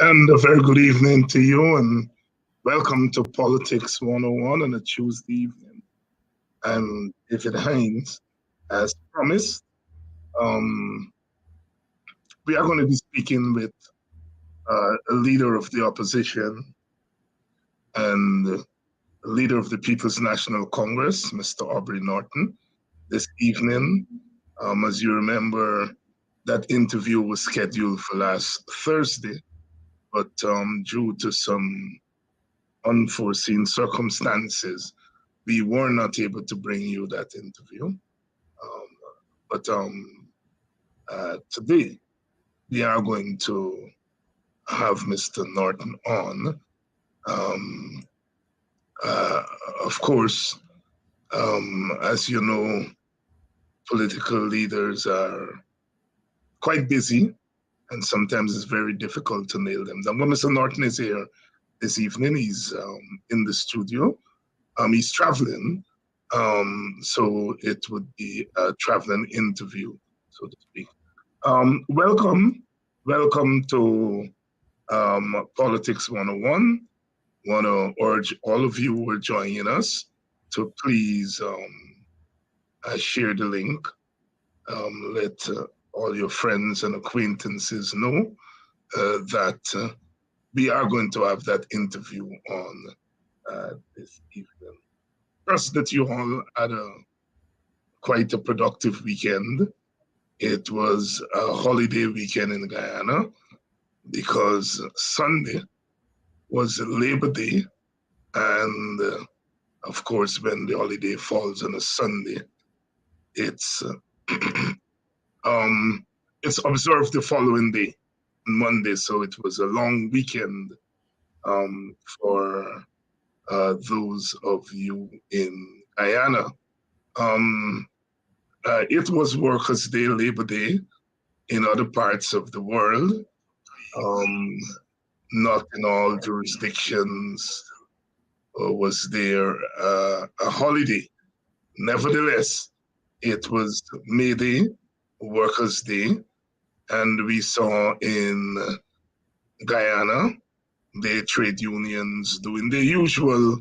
And a very good evening to you, and welcome to Politics 101 on a Tuesday evening. I'm David Hines. As promised, um, we are going to be speaking with a leader of the opposition and a leader of the People's National Congress, Mr. Aubrey Norton, this evening. As you remember, that interview was scheduled for last Thursday, but due to some unforeseen circumstances, we were not able to bring you that interview. But today, we are going to have Mr. Norton on. Um, uh, of course, as you know, political leaders are quite busy, and sometimes it's very difficult to nail them down. But Mr. Norton is here this evening. He's in the studio. He's traveling, so it would be a traveling interview, so to speak. Welcome to Politics 101. Want to urge all of you who are joining us to please share the link. Let all your friends and acquaintances know that we are going to have that interview on this evening. Trust that you all had quite a productive weekend. It was a holiday weekend in Guyana because Sunday was Labor Day, and of course, when the holiday falls on a Sunday, it's it's observed the following day, Monday. So it was a long weekend for those of you in Guyana. It was Workers' Day, Labor Day in other parts of the world. Not in all jurisdictions was there a holiday. Nevertheless, it was May Day, Workers' Day, and we saw in Guyana the trade unions doing their usual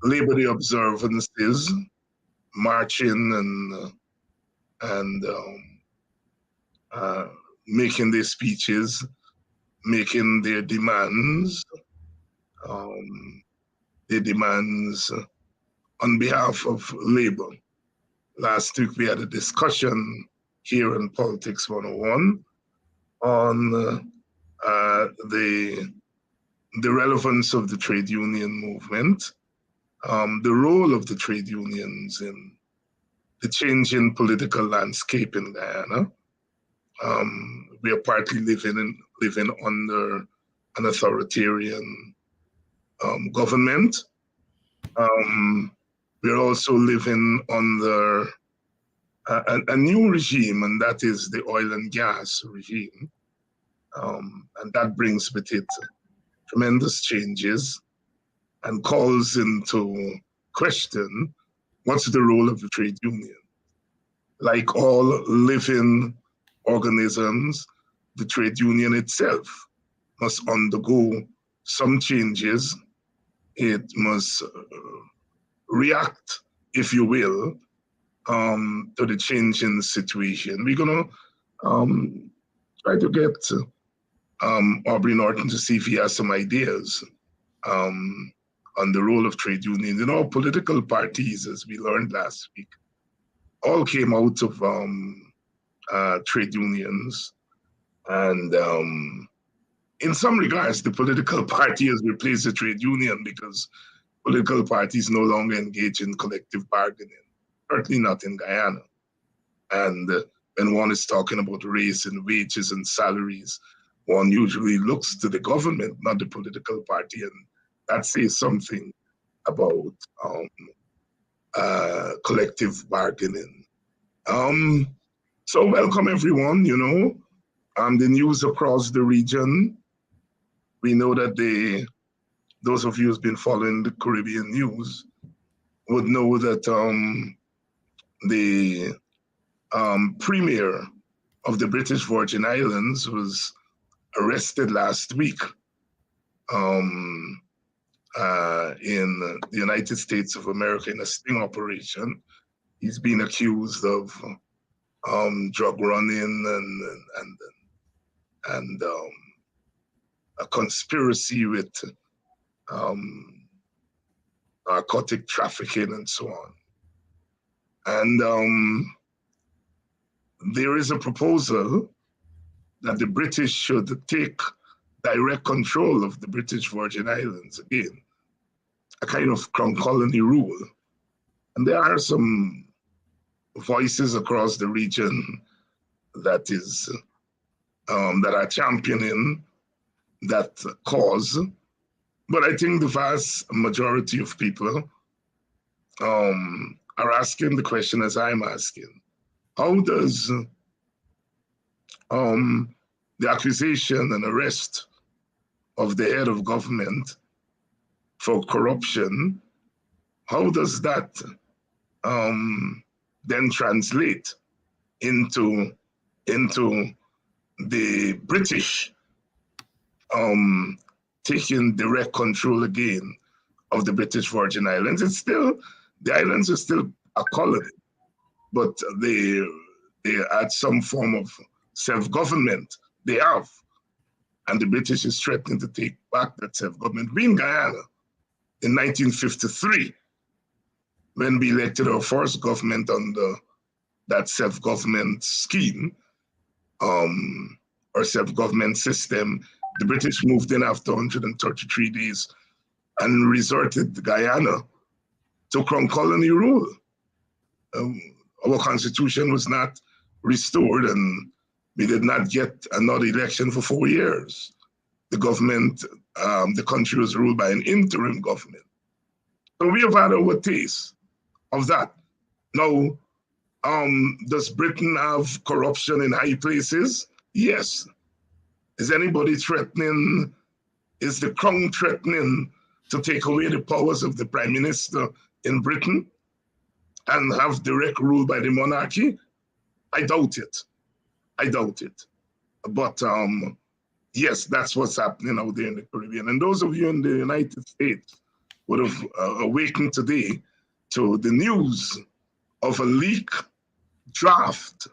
Labor Day observances, marching and making their speeches, making their demands on behalf of labor. Last week we had a discussion here in Politics 101 on the relevance of the trade union movement, the role of the trade unions in the changing political landscape in Guyana. We are partly living under an authoritarian government. We're also living under a new regime, and that is the oil and gas regime. And that brings with it tremendous changes and calls into question what's the role of the trade union. Like all living organisms, the trade union itself must undergo some changes. It must react, if you will, to the changing situation. We're going to try to get Aubrey Norton to see if he has some ideas on the role of trade unions. In all political parties, as we learned last week, all came out of trade unions. And in some regards, the political party has replaced the trade union because political parties no longer engage in collective bargaining, certainly not in Guyana. And when one is talking about race and wages and salaries, one usually looks to the government, not the political party, and that says something about collective bargaining. So welcome everyone, the news across the region. We know that those of you who's been following the Caribbean news would know that the premier of the British Virgin Islands was arrested last week in the United States of America in a sting operation. He's been accused of drug running and a conspiracy with narcotic trafficking and so on. And there is a proposal that the British should take direct control of the British Virgin Islands again, a kind of crown colony rule. And there are some voices across the region that are championing that cause. But I think the vast majority of people are asking the question as I'm asking: how does the accusation and arrest of the head of government for corruption, how does that then translate into the British taking direct control again of the British Virgin Islands? The islands are still a colony, but they had some form of self-government. They have. And the British is threatening to take back that self-government. We in Guyana, in 1953, when we elected our first government under that self-government scheme, or self-government system, the British moved in after 133 days and resorted to Guyana to crown colony rule. Our constitution was not restored, and we did not get another election for 4 years. The government, the country was ruled by an interim government. So we have had our taste of that. Now, does Britain have corruption in high places? Yes. Is anybody threatening, is the crown threatening to take away the powers of the Prime Minister in Britain and have direct rule by the monarchy? I doubt it. I doubt it. But yes, that's what's happening out there in the Caribbean. And those of you in the United States would have awakened today to the news of a leak draft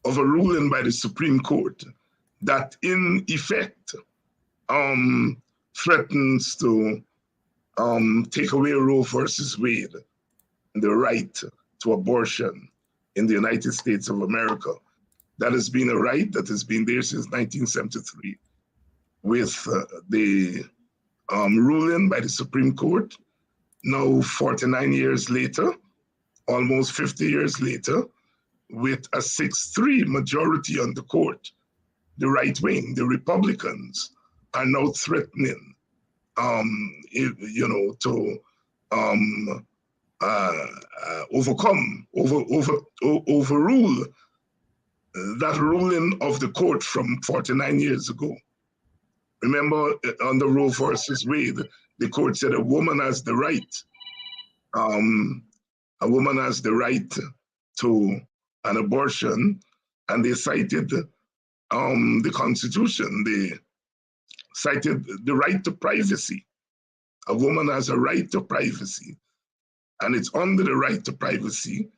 of a ruling by the Supreme Court that in effect threatens to take away Roe versus Wade, the right to abortion in the United States of America. That has been a right that has been there since 1973 with the ruling by the Supreme Court. Now 49 years later, almost 50 years later, with a 6-3 majority on the court, the right wing, the Republicans, are now threatening, to overrule that ruling of the court from 49 years ago. Remember, under Roe versus Wade, the court said a woman has the right. A woman has the right to an abortion, and they cited the Constitution. They cited the right to privacy. A woman has a right to privacy, and it's under the right to privacy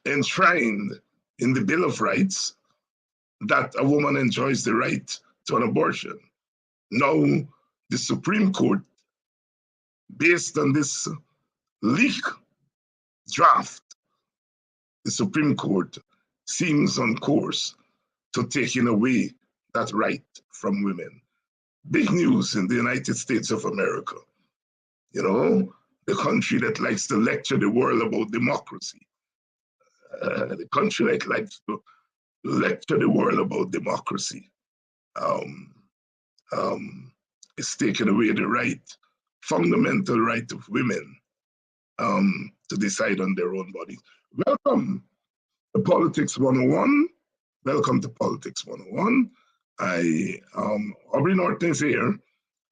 enshrined in the Bill of Rights that a woman enjoys the right to an abortion. Now, the Supreme Court, based on this leak draft, the Supreme Court seems on course to taking away that right from women. Big news in the United States of America. You know, the country that likes to lecture the world about democracy. The country that likes to lecture the world about democracy is taking away the right, fundamental right of women to decide on their own bodies. Welcome to Politics 101. Welcome to Politics 101. Aubrey Norton is here,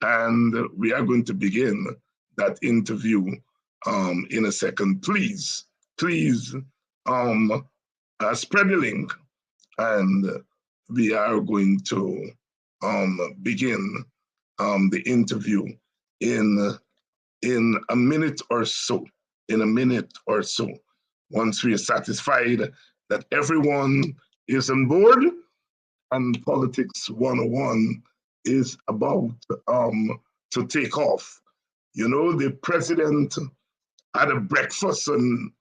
and we are going to begin that interview in a second. Please spread the link, and we are going to begin the interview in a minute or so. In a minute or so, once we are satisfied that everyone is on board and Politics 101 is about to take off. You know, the president had a breakfast on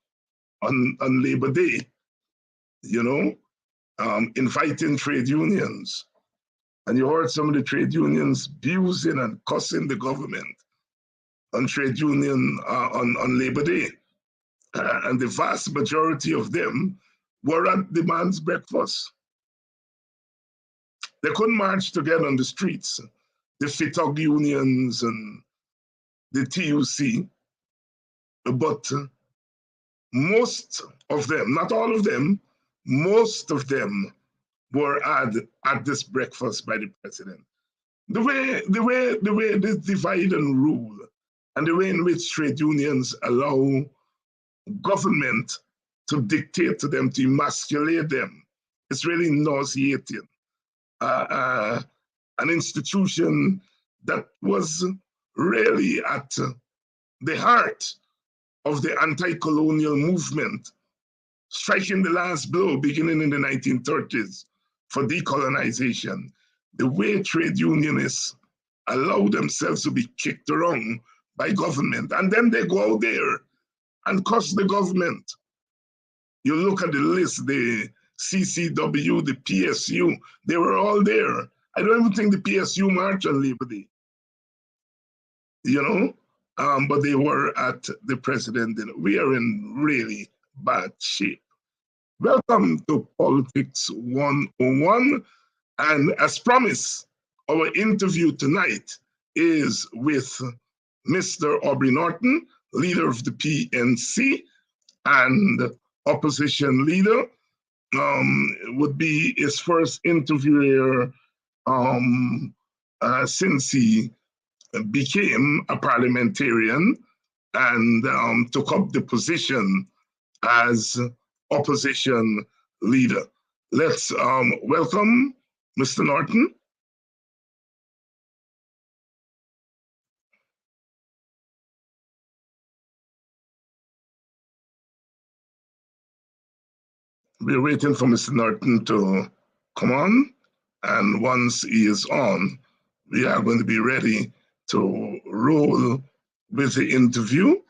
Labor Day, you know, inviting trade unions. And you heard some of the trade unions abusing and cussing the government on trade union on Labor Day. And the vast majority of them were at the man's breakfast. They couldn't march together on the streets, the FITOG unions and the TUC, but most of them, not all of them, most of them were at this breakfast by the president. The way this divide and rule and the way in which trade unions allow government to dictate to them, to emasculate them, it's really nauseating. An institution that was really at the heart of the anti-colonial movement, striking the last blow beginning in the 1930s for decolonization. The way trade unionists allow themselves to be kicked around by government, and then they go out there and cuss the government. You look at the list, the CCW, the PSU, they were all there. I don't even think the PSU marched on Labor Day, you know, but they were at the president. We are in really bad shape. Welcome to Politics 101. And as promised, our interview tonight is with Mr. Aubrey Norton, leader of the PNC and opposition leader. Would be his first interview here since he became a parliamentarian and took up the position as opposition leader. Let's welcome Mr. Norton. We're waiting for Mr. Norton to come on, and once he is on, we are going to be ready to roll with the interview.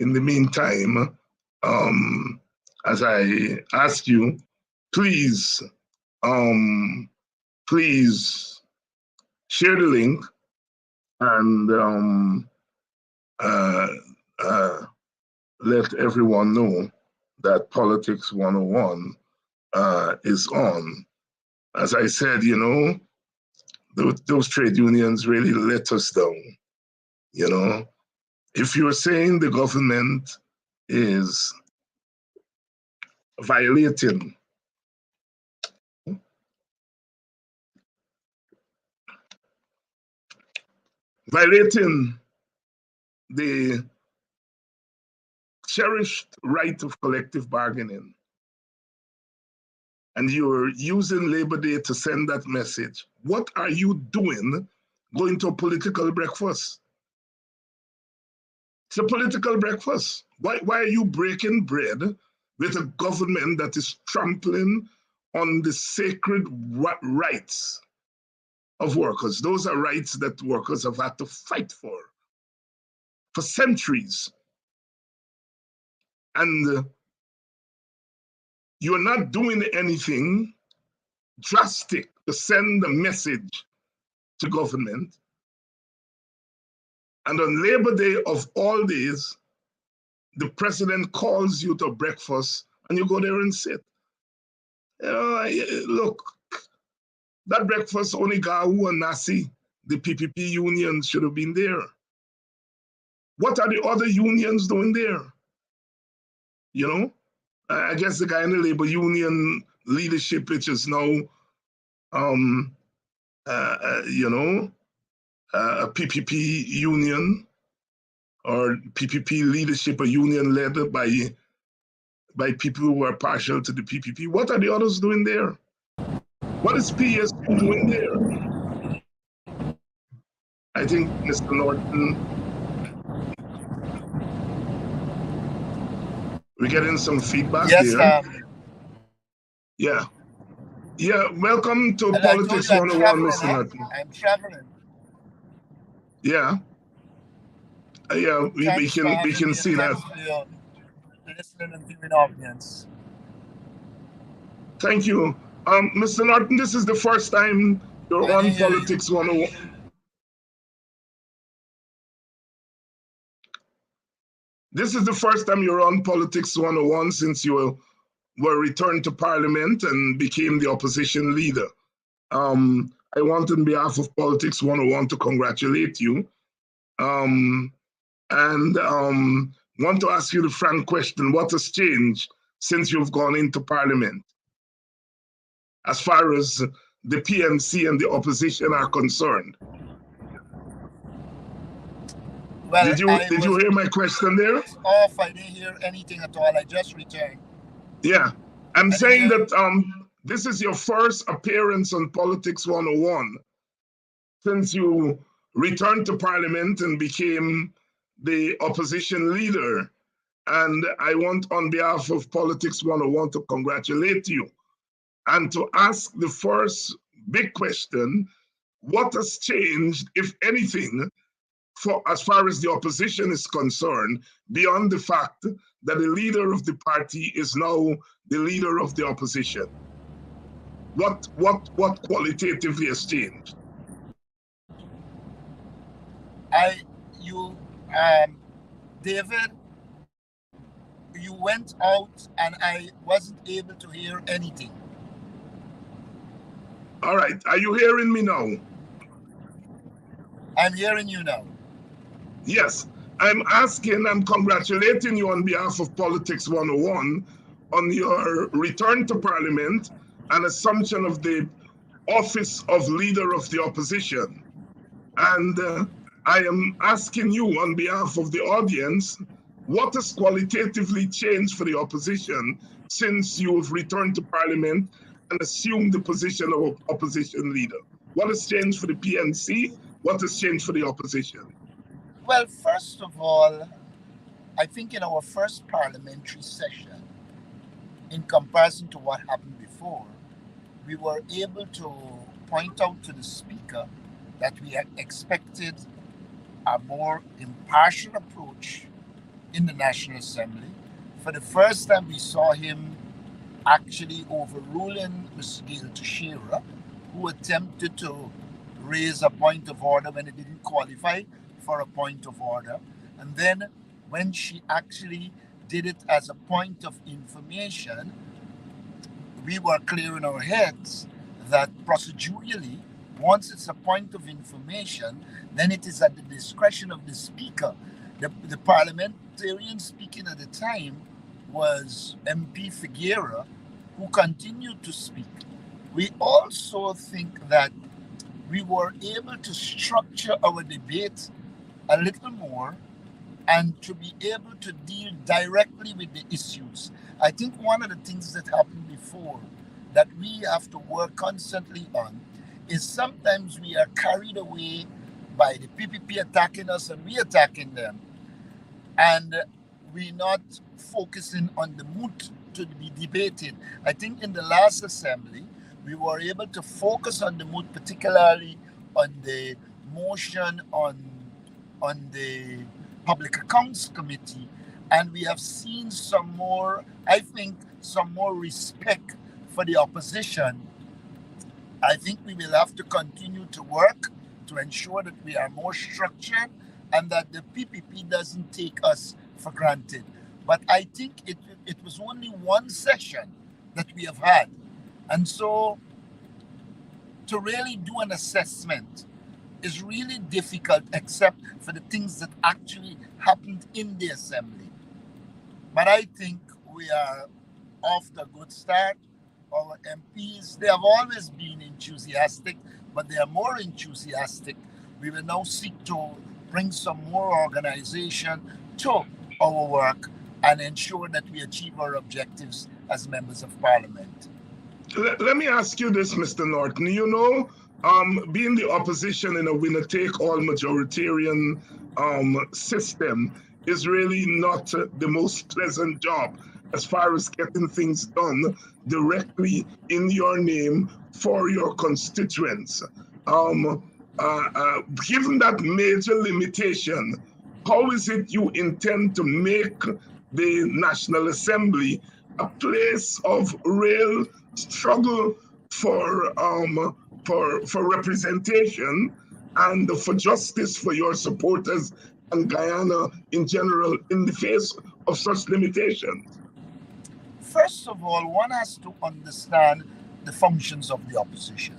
In the meantime, as I ask you, please, please share the link and let everyone know that Politics 101 is on. As I said, you know, those trade unions really let us down. You know, if you're saying the government is violating the cherished right of collective bargaining, and you're using Labor Day to send that message, what are you doing going to a political breakfast? It's a political breakfast. Why are you breaking bread with a government that is trampling on the sacred rights of workers? Those are rights that workers have had to fight for centuries. And you're not doing anything drastic to send a message to government. And on Labor Day of all days, the president calls you to breakfast and you go there and sit. You know, look, that breakfast only Gahu and Nasi, the PPP unions should have been there. What are the other unions doing there? You know, I guess the guy in the labor union leadership, which is now, you know, a PPP union or PPP leadership, a union led by people who are partial to the PPP. What are the others doing there? What is PSU doing there? I think Mr. Norton, we're getting some feedback Yes, there. Yeah. Yeah, welcome to and I told Politics you I'm 101, traveling, Mr. Norton. I'm traveling. Yeah. Yeah, we Thanks for can having me, and see that. thanks for your listening and viewing audience. Thank you. Mr. Norton, this is the first time you're I didn't on hear you. Politics 101. This is the first time you're on Politics 101 since you were returned to Parliament and became the opposition leader. I want, on behalf of Politics 101, to congratulate you. And want to ask you the frank question: what has changed since you've gone into Parliament, as far as the PNC and the opposition are concerned? Well, Did you hear my question there? Off. I didn't hear anything at all. I just returned. Yeah, I'm saying that this is your first appearance on Politics 101 since you returned to Parliament and became the opposition leader. And I want, on behalf of Politics 101, to congratulate you and to ask the first big question: what has changed, if anything, for as far as the opposition is concerned, beyond the fact that the leader of the party is now the leader of the opposition? What qualitatively has changed? David, you went out and I wasn't able to hear anything. All right, are you hearing me now? I'm hearing you now. Yes, I'm congratulating you on behalf of Politics 101 on your return to Parliament and assumption of the office of Leader of the Opposition. And I am asking you on behalf of the audience, what has qualitatively changed for the opposition since you have returned to Parliament and assumed the position of opposition leader? What has changed for the PNC? What has changed for the opposition? Well, first of all, I think in our first parliamentary session, in comparison to what happened before, we were able to point out to the Speaker that we had expected a more impartial approach in the National Assembly. For the first time, we saw him actually overruling Ms. Gail Teixeira, who attempted to raise a point of order when it didn't qualify for a point of order. And then when she actually did it as a point of information, we were clear in our heads that procedurally, once it's a point of information, then it is at the discretion of the Speaker. The parliamentarian speaking at the time was MP Figueira, who continued to speak. We also think that we were able to structure our debate a little more and to be able to deal directly with the issues. I think one of the things that happened before that we have to work constantly on is sometimes we are carried away by the PPP attacking us and we attacking them. And we're not focusing on the moot to be debated. I think in the last assembly, we were able to focus on the moot, particularly on the motion on the Public Accounts Committee, and we have seen some more respect for the opposition. I think we will have to continue to work to ensure that we are more structured and that the PPP doesn't take us for granted. But I think it was only one session that we have had. And so to really do an assessment is really difficult, except for the things that actually happened in the assembly. But I think we are off to a good start. Our MPs, they have always been enthusiastic, but they are more enthusiastic. We will now seek to bring some more organization to our work and ensure that we achieve our objectives as members of Parliament. Let me ask you this, Mr. Norton. You know, being the opposition in a winner-take-all majoritarian system is really not the most pleasant job as far as getting things done directly in your name for your constituents. Um, Given that major limitation, how is it you intend to make the National Assembly a place of real struggle for for representation and for justice for your supporters and Guyana in general in the face of such limitations? First of all, one has to understand the functions of the opposition.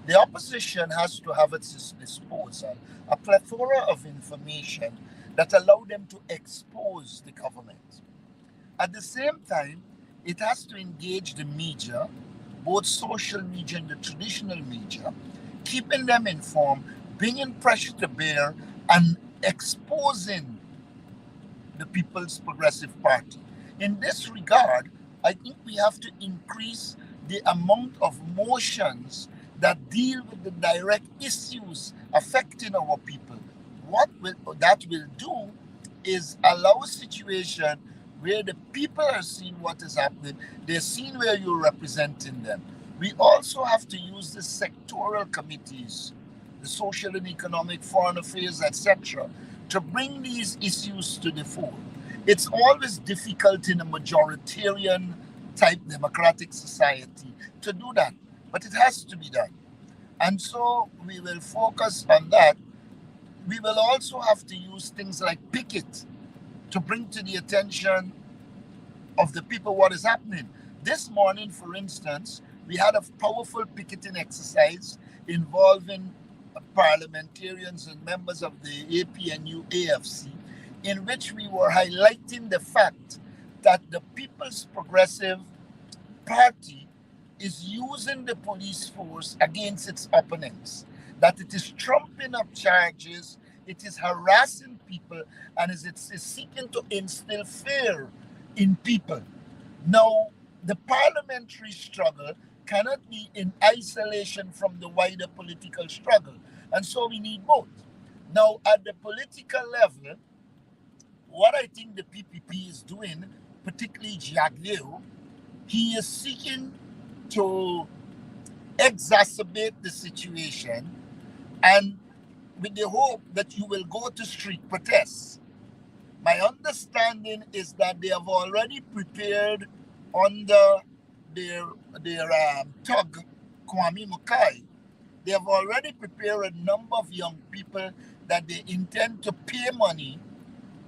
The opposition has to have at its disposal a plethora of information that allow them to expose the government. At the same time, it has to engage the media, both social media and the traditional media, keeping them informed, bringing pressure to bear, and exposing the People's Progressive Party. In this regard, I think we have to increase the amount of motions that deal with the direct issues affecting our people. What will that will do is allow a situation where the people are seeing what is happening, they're seeing where you're representing them. We also have to use the sectoral committees, the social and economic, foreign affairs, etc., to bring these issues to the fore. It's always difficult in a majoritarian type democratic society to do that, but it has to be done. And so we will focus on that. We will also have to use things like picket to bring to the attention of the people what is happening. This morning, for instance, we had a powerful picketing exercise involving parliamentarians and members of the APNU AFC, in which we were highlighting the fact that the People's Progressive Party is using the police force against its opponents, that it is trumping up charges, it is harassing people, and it is seeking to instill fear in people. Now, the parliamentary struggle cannot be in isolation from the wider political struggle, and so we need both. Now, at the political level, what I think the PPP is doing, particularly Jagdeo, he is seeking to exacerbate the situation, and with the hope that you will go to street protests. My understanding is that they have already prepared under their tug, Kwame Mukai. They have already prepared a number of young people that they intend to pay money,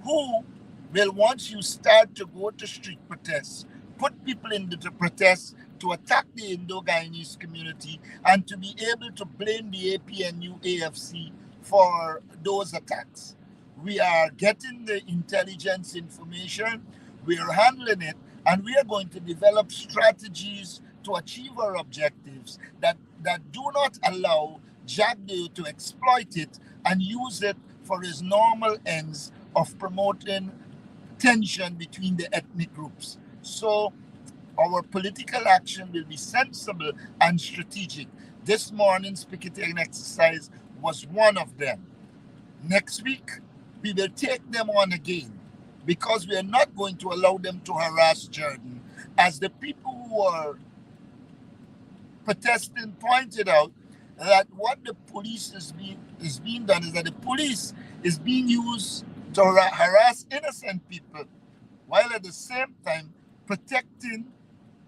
who will, once you start to go to street protests, put people into the protests to attack the Indo-Guyanese community and to be able to blame the APNU AFC for those attacks. We are getting the intelligence information, we are handling it, and we are going to develop strategies to achieve our objectives that do not allow Jagdeo to exploit it and use it for his normal ends of promoting tension between the ethnic groups. So our political action will be sensible and strategic. This morning's picketing exercise was one of them. Next week, we will take them on again, because we are not going to allow them to harass Jordan. As the people who are protesting pointed out, that what the police is being done is that the police is being used to harass innocent people, while at the same time protecting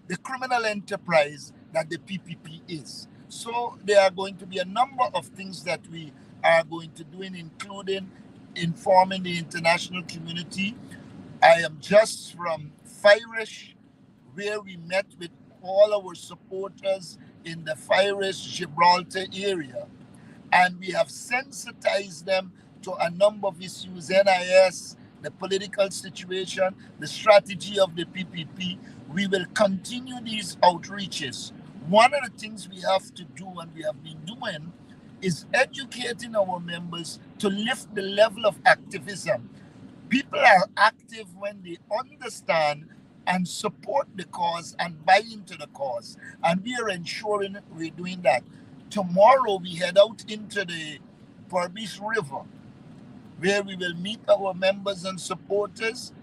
the criminal enterprise that the PPP is. So there are going to be a number of things that we are going to do, including informing the international community. I am just from Firish, where we met with all our supporters in the Firish Gibraltar area, and we have sensitized them to a number of issues: NIS, the political situation, the strategy of the PPP. We will continue these outreaches. One of the things we have to do, and we have been doing, is educating our members to lift the level of activism. People are active when they understand and support the cause and buy into the cause, and we are ensuring we're doing that. Tomorrow we head out into the Berbice River, where we will meet our members and supporters,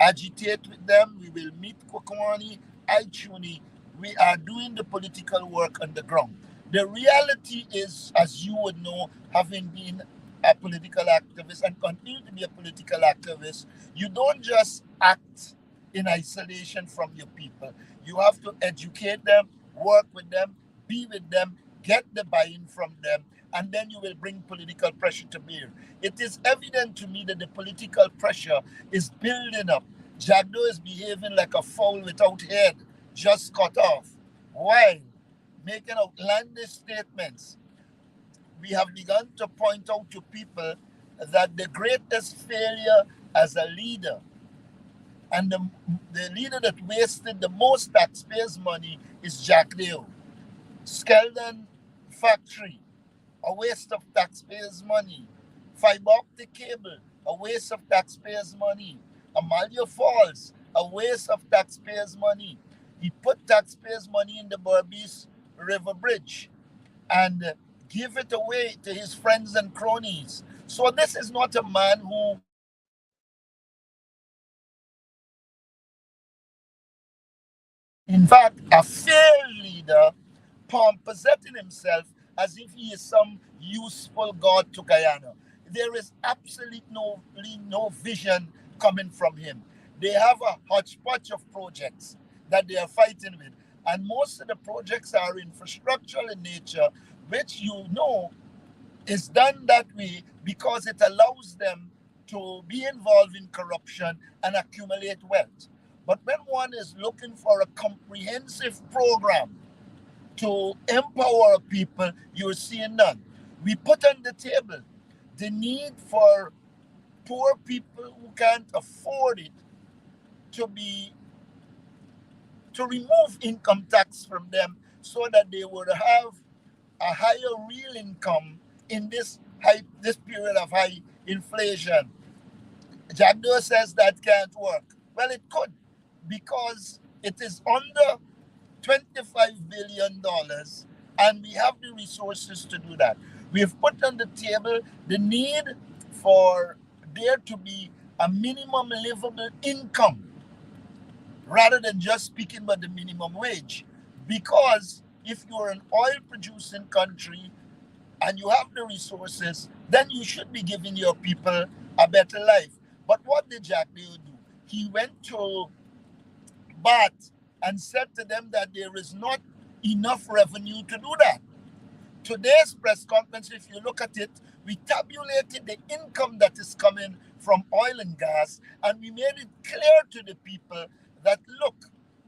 agitate with them. We will meet Kwakwani, Aichuni. We are doing the political work on the ground. The reality is, as you would know, having been a political activist and continue to be a political activist, you don't just act in isolation from your people. You have to educate them, work with them, be with them, get the buy-in from them, and then you will bring political pressure to bear. It is evident to me that the political pressure is building up. Jagdo is behaving like a fowl without head, just cut off, while making outlandish statements. We have begun to point out to people that the greatest failure as a leader and the leader that wasted the most taxpayers' money is Jack Dale. Skeldon Factory, a waste of taxpayers' money. Fiber optic cable, a waste of taxpayers' money. Amalia Falls, a waste of taxpayers' money. He put taxpayers' money in the Berbice River Bridge and give it away to his friends and cronies. So this is not a man who in fact, a failed leader presenting himself as if he is some useful God to Guyana. There is absolutely no vision coming from him. They have a hodgepodge of projects that they are fighting with. And most of the projects are infrastructural in nature, which you know is done that way because it allows them to be involved in corruption and accumulate wealth. But when one is looking for a comprehensive program to empower people, you're seeing none. We put on the table the need for poor people who can't afford it to be to remove income tax from them so that they would have a higher real income in this period of high inflation. Jagdo says that can't work. Well, it could, because it is under $25 billion and we have the resources to do that. We've put on the table the need for there to be a minimum livable income rather than just speaking about the minimum wage. Because if you're an oil producing country and you have the resources, then you should be giving your people a better life. But what did Jack Dale do? He went to Bat and said to them that there is not enough revenue to do that. Today's press conference, if you look at it, we tabulated the income that is coming from oil and gas, and we made it clear to the people that, look,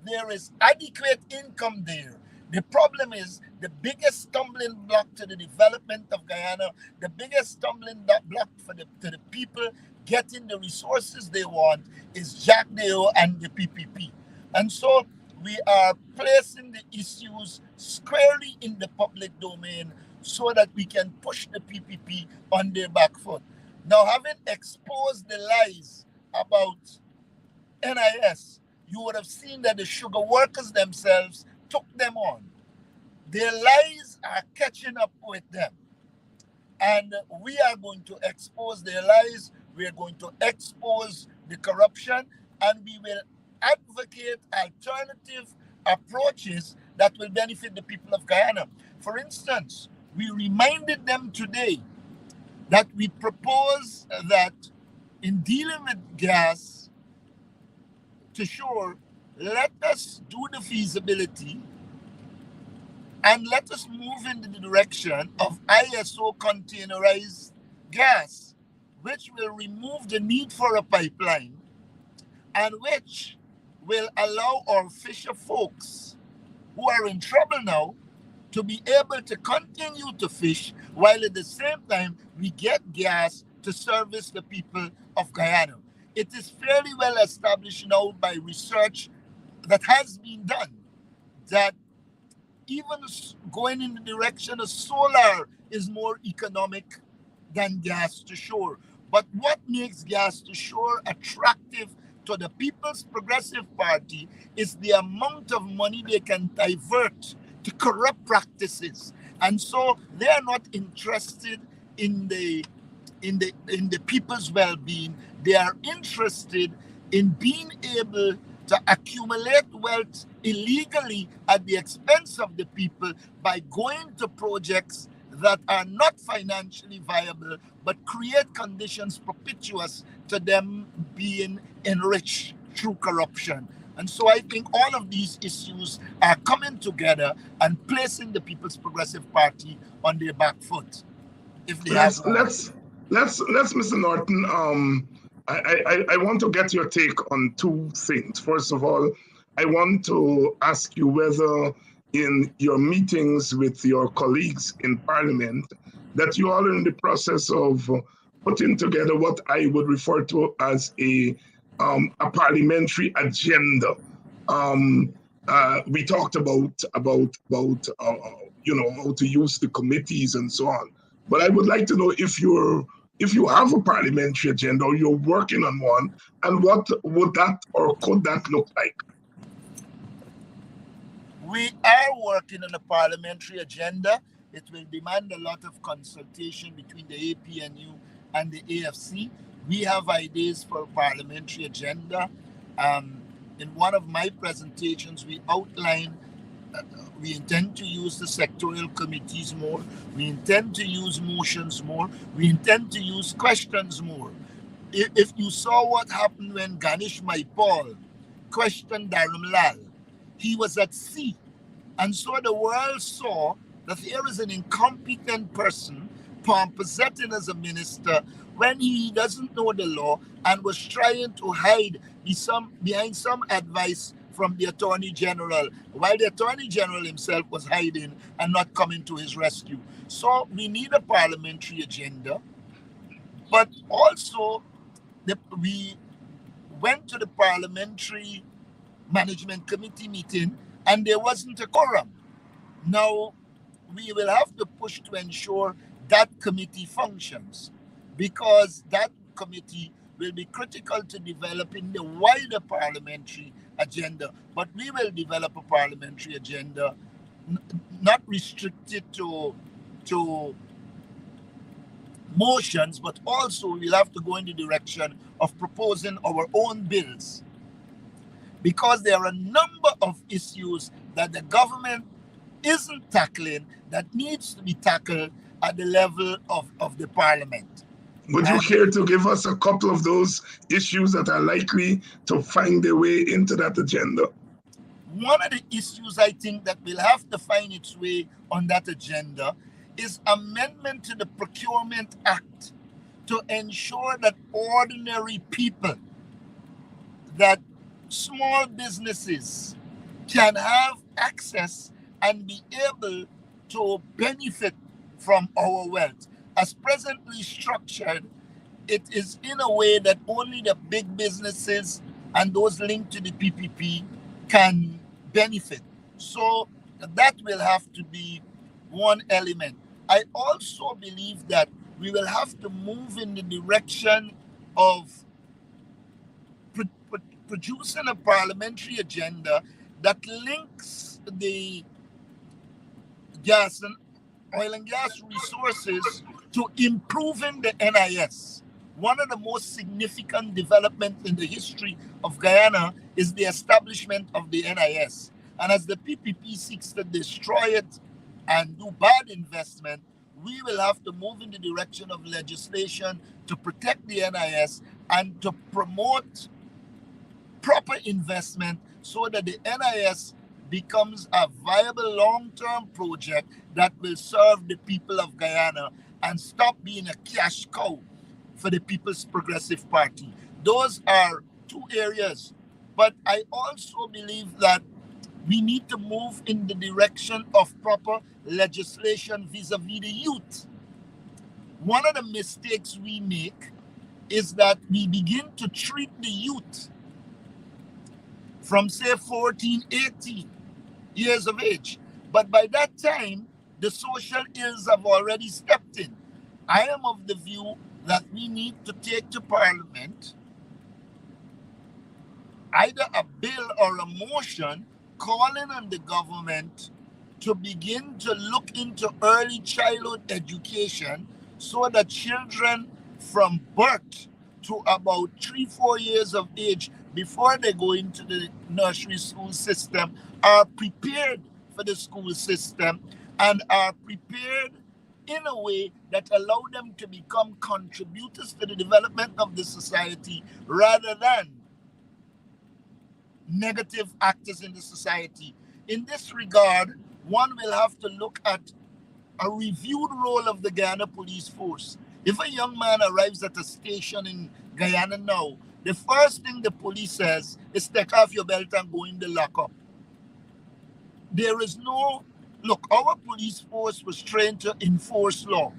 there is adequate income there. The problem is the biggest stumbling block to the development of Guyana, the biggest stumbling block to the people getting the resources they want is Jack Deo and the PPP. And so we are placing the issues squarely in the public domain so that we can push the PPP on their back foot. Now, having exposed the lies about NIS, you would have seen that the sugar workers themselves took them on. Their lies are catching up with them. And we are going to expose their lies. We are going to expose the corruption, and we will advocate alternative approaches that will benefit the people of Guyana. For instance, we reminded them today that we propose that in dealing with gas to shore, let us do the feasibility and let us move in the direction of ISO containerized gas, which will remove the need for a pipeline and which will allow our fisher folks who are in trouble now to be able to continue to fish while at the same time we get gas to service the people of Guyana. It is fairly well established now by research that has been done that even going in the direction of solar is more economic than gas to shore. But what makes gas to shore attractive to the People's Progressive Party is the amount of money they can divert to corrupt practices. And so they are not interested in the people's well-being. They are interested in being able to accumulate wealth illegally at the expense of the people by going to projects that are not financially viable but create conditions propitious to them being enriched through corruption. And so I think all of these issues are coming together and placing the People's Progressive Party on their back foot, if they have let's one. let's let's Mr. Norton. I want to get your take on two things. First of all, I want to ask you whether in your meetings with your colleagues in Parliament that you are in the process of putting together what I would refer to as a parliamentary agenda. We talked about how to use the committees and so on. But I would like to know if you have a parliamentary agenda or you're working on one, and what would that or could that look like? We are working on a parliamentary agenda. It will demand a lot of consultation between the APNU and the AFC. We have ideas for a parliamentary agenda. In one of my presentations, we outlined we intend to use the sectorial committees more. We intend to use motions more. We intend to use questions more. If you saw what happened when Ganesh Maipal questioned Dharamlal, he was at sea. And so the world saw that here is an incompetent person pomposetting as a minister when he doesn't know the law and was trying to hide behind some advice from the Attorney General, while the Attorney General himself was hiding and not coming to his rescue. So we need a parliamentary agenda, but also we went to the Parliamentary Management Committee meeting and there wasn't a quorum. Now, we will have to push to ensure that committee functions, because that committee will be critical to developing the wider parliamentary agenda. But we will develop a parliamentary agenda not restricted to motions, but also we'll have to go in the direction of proposing our own bills, because there are a number of issues that the government isn't tackling that needs to be tackled at the level of the parliament. Would you care to give us a couple of those issues that are likely to find their way into that agenda? One of the issues I think that will have to find its way on that agenda is amendment to the Procurement Act to ensure that ordinary people, that small businesses can have access and be able to benefit from our wealth. As presently structured, it is in a way that only the big businesses and those linked to the PPP can benefit. So that will have to be one element. I also believe that we will have to move in the direction of producing a parliamentary agenda that links the gas and oil and gas resources to improving the NIS. One of the most significant developments in the history of Guyana is the establishment of the NIS. And as the PPP seeks to destroy it and do bad investment, we will have to move in the direction of legislation to protect the NIS and to promote proper investment so that the NIS becomes a viable long-term project that will serve the people of Guyana and stop being a cash cow for the People's Progressive Party. Those are two areas. But I also believe that we need to move in the direction of proper legislation vis-a-vis the youth. One of the mistakes we make is that we begin to treat the youth from say 14, 18 years of age. But by that time, the social ills have already stepped in. I am of the view that we need to take to Parliament either a bill or a motion calling on the government to begin to look into early childhood education so that children from birth to about 3-4 years of age, before they go into the nursery school system, are prepared for the school system and are prepared in a way that allow them to become contributors to the development of the society rather than negative actors in the society. In this regard, one will have to look at a reviewed role of the Guyana Police Force. If a young man arrives at a station in Guyana now, the first thing the police says is take off your belt and go in the lockup. There is no, look, our police force was trained to enforce law.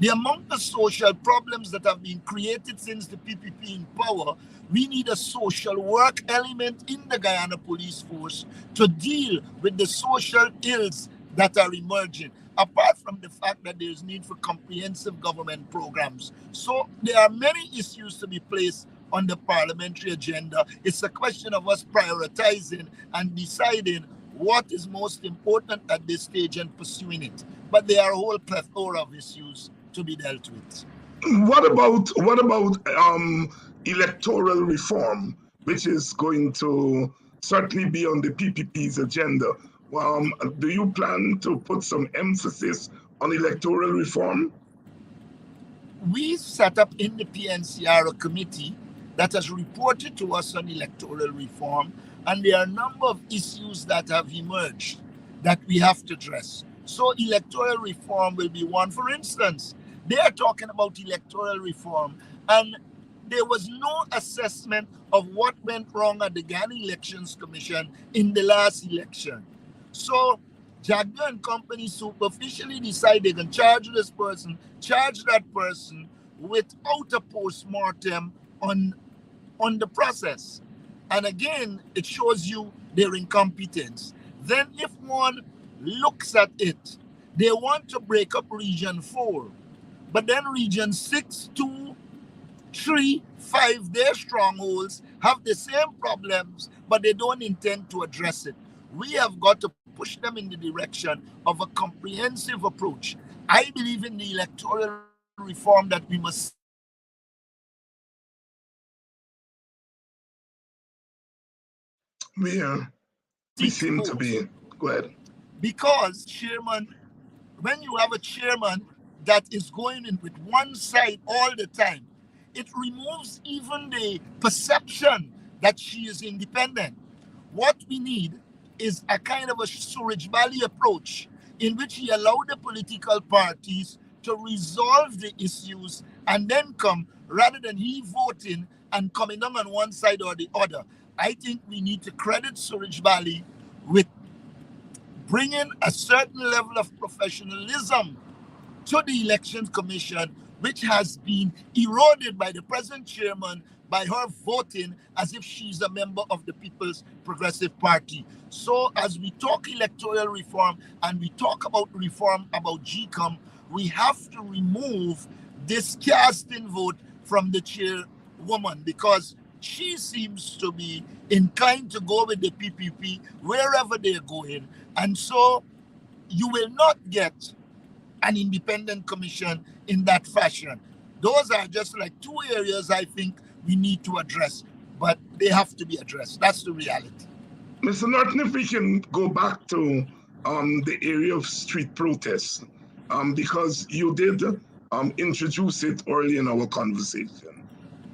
The amount of social problems that have been created since the PPP in power, we need a social work element in the Guyana Police Force to deal with the social ills that are emerging, apart from the fact that there is need for comprehensive government programs. So there are many issues to be placed on the parliamentary agenda. It's a question of us prioritizing and deciding what is most important at this stage and pursuing it. But there are a whole plethora of issues to be dealt with. What about electoral reform, which is going to certainly be on the PPP's agenda? Do you plan to put some emphasis on electoral reform? We set up in the PNCR a committee that has reported to us on electoral reform, and there are a number of issues that have emerged that we have to address. So electoral reform will be one. For instance, they are talking about electoral reform, and there was no assessment of what went wrong at the Ghana Elections Commission in the last election. So Jagger and company superficially decide they can charge this person, charge that person without a post-mortem on the process. And again, it shows you their incompetence. Then if one looks at it, they want to break up Region 4. But then Region 6, 2, 3, 5, their strongholds have the same problems, but they don't intend to address it. We have got to push them in the direction of a comprehensive approach. I believe in the electoral reform that we must we seem to be, go ahead. Because chairman, when you have a chairman that is going in with one side all the time, it removes even the perception that she is independent. What we need is a kind of a Suraj Bali approach in which he allowed the political parties to resolve the issues and then come, rather than he voting and coming down on one side or the other. I think we need to credit Suraj Bali with bringing a certain level of professionalism to the Elections Commission, which has been eroded by the present chairman by her voting as if she's a member of the People's Progressive Party. So as we talk electoral reform and we talk about reform about GCOM, we have to remove this casting vote from the chairwoman, because she seems to be inclined to go with the PPP wherever they're going. And so you will not get an independent commission in that fashion. Those are just like two areas I think we need to address, but they have to be addressed. That's the reality. Mr. Norton, if we can go back to the area of street protests, because you did introduce it early in our conversation.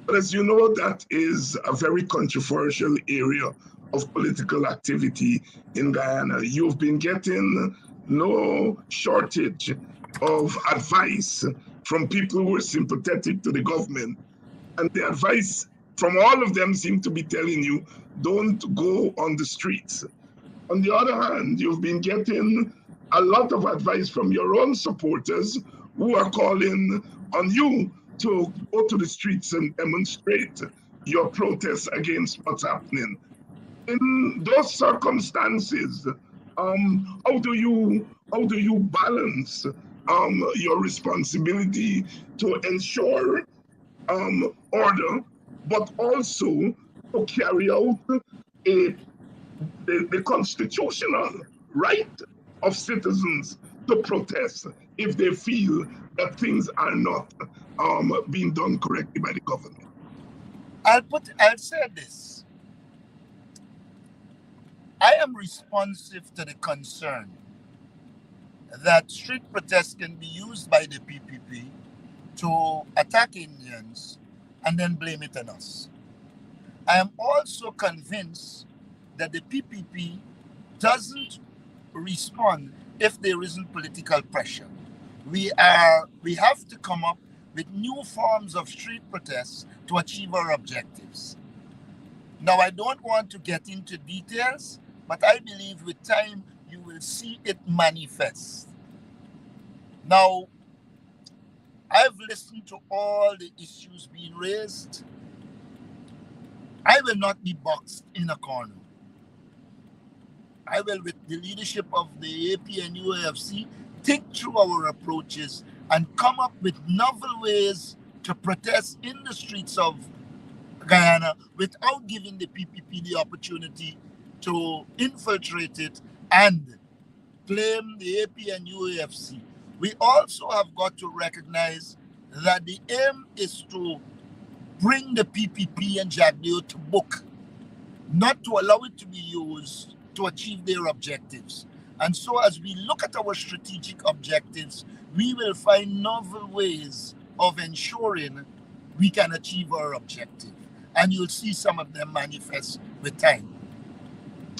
But as you know, that is a very controversial area of political activity in Guyana. You've been getting no shortage of advice from people who are sympathetic to the government. And the advice from all of them seem to be telling you, don't go on the streets. On the other hand, you've been getting a lot of advice from your own supporters who are calling on you to go to the streets and demonstrate your protest against what's happening. In those circumstances, how do you balance your responsibility to ensure order, but also to carry out the constitutional right of citizens to protest if they feel that things are not being done correctly by the government? I'll say this. I am responsive to the concern that street protests can be used by the PPP to attack Indians and then blame it on us. I am also convinced that the PPP doesn't respond if there isn't political pressure. We have to come up with new forms of street protests to achieve our objectives. Now, I don't want to get into details, but I believe with time you will see it manifest. Now, I've listened to all the issues being raised. I will not be boxed in a corner. I will, with the leadership of the AP and UAFC, think through our approaches and come up with novel ways to protest in the streets of Guyana without giving the PPP the opportunity to infiltrate it and claim the AP and UAFC. We also have got to recognize that the aim is to bring the PPP and JAGDEO to book, not to allow it to be used to achieve their objectives. And so as we look at our strategic objectives, we will find novel ways of ensuring we can achieve our objective. And you'll see some of them manifest with time.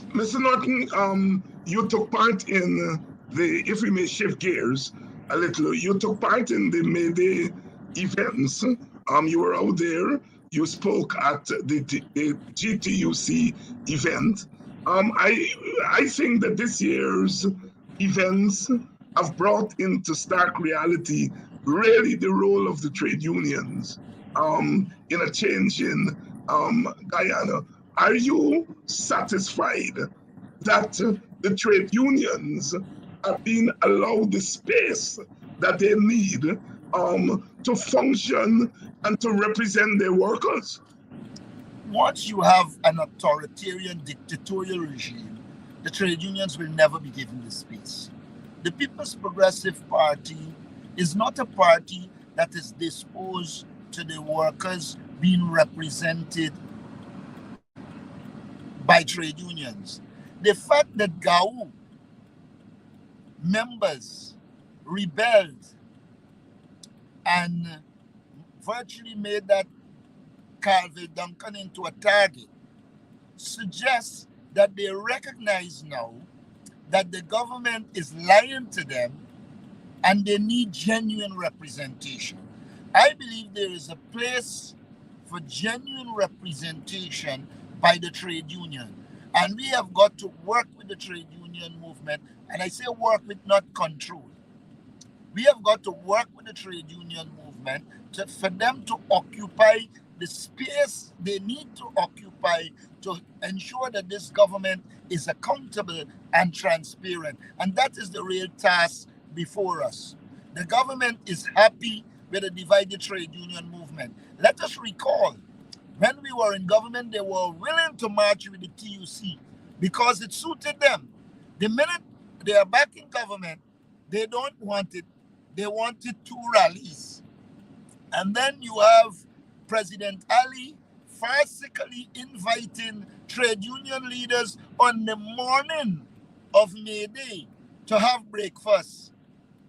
Mr. Norton, you took part in if we may shift gears a little, you took part in the May Day events. You were out there, you spoke at the GTUC event. I think that this year's events have brought into stark reality really the role of the trade unions in a change in Guyana. Are you satisfied that the trade unions are being allowed the space that they need to function and to represent their workers? Once you have an authoritarian dictatorial regime, the trade unions will never be given the space. The People's Progressive Party is not a party that is disposed to the workers being represented by trade unions. The fact that GAU members rebelled and virtually made that Carville Duncan into a target suggests that they recognize now that the government is lying to them and they need genuine representation. I believe there is a place for genuine representation by the trade union. And we have got to work with the trade union movement. And I say work with, not control. We have got to work with the trade union movement for them to occupy the space they need to occupy to ensure that this government is accountable and transparent. And that is the real task before us. The government is happy with the divided trade union movement. Let us recall, when we were in government, they were willing to march with the TUC because it suited them. The minute they are back in government, they don't want it. They wanted two rallies. And then you have President Ali farcically inviting trade union leaders on the morning of May Day to have breakfast.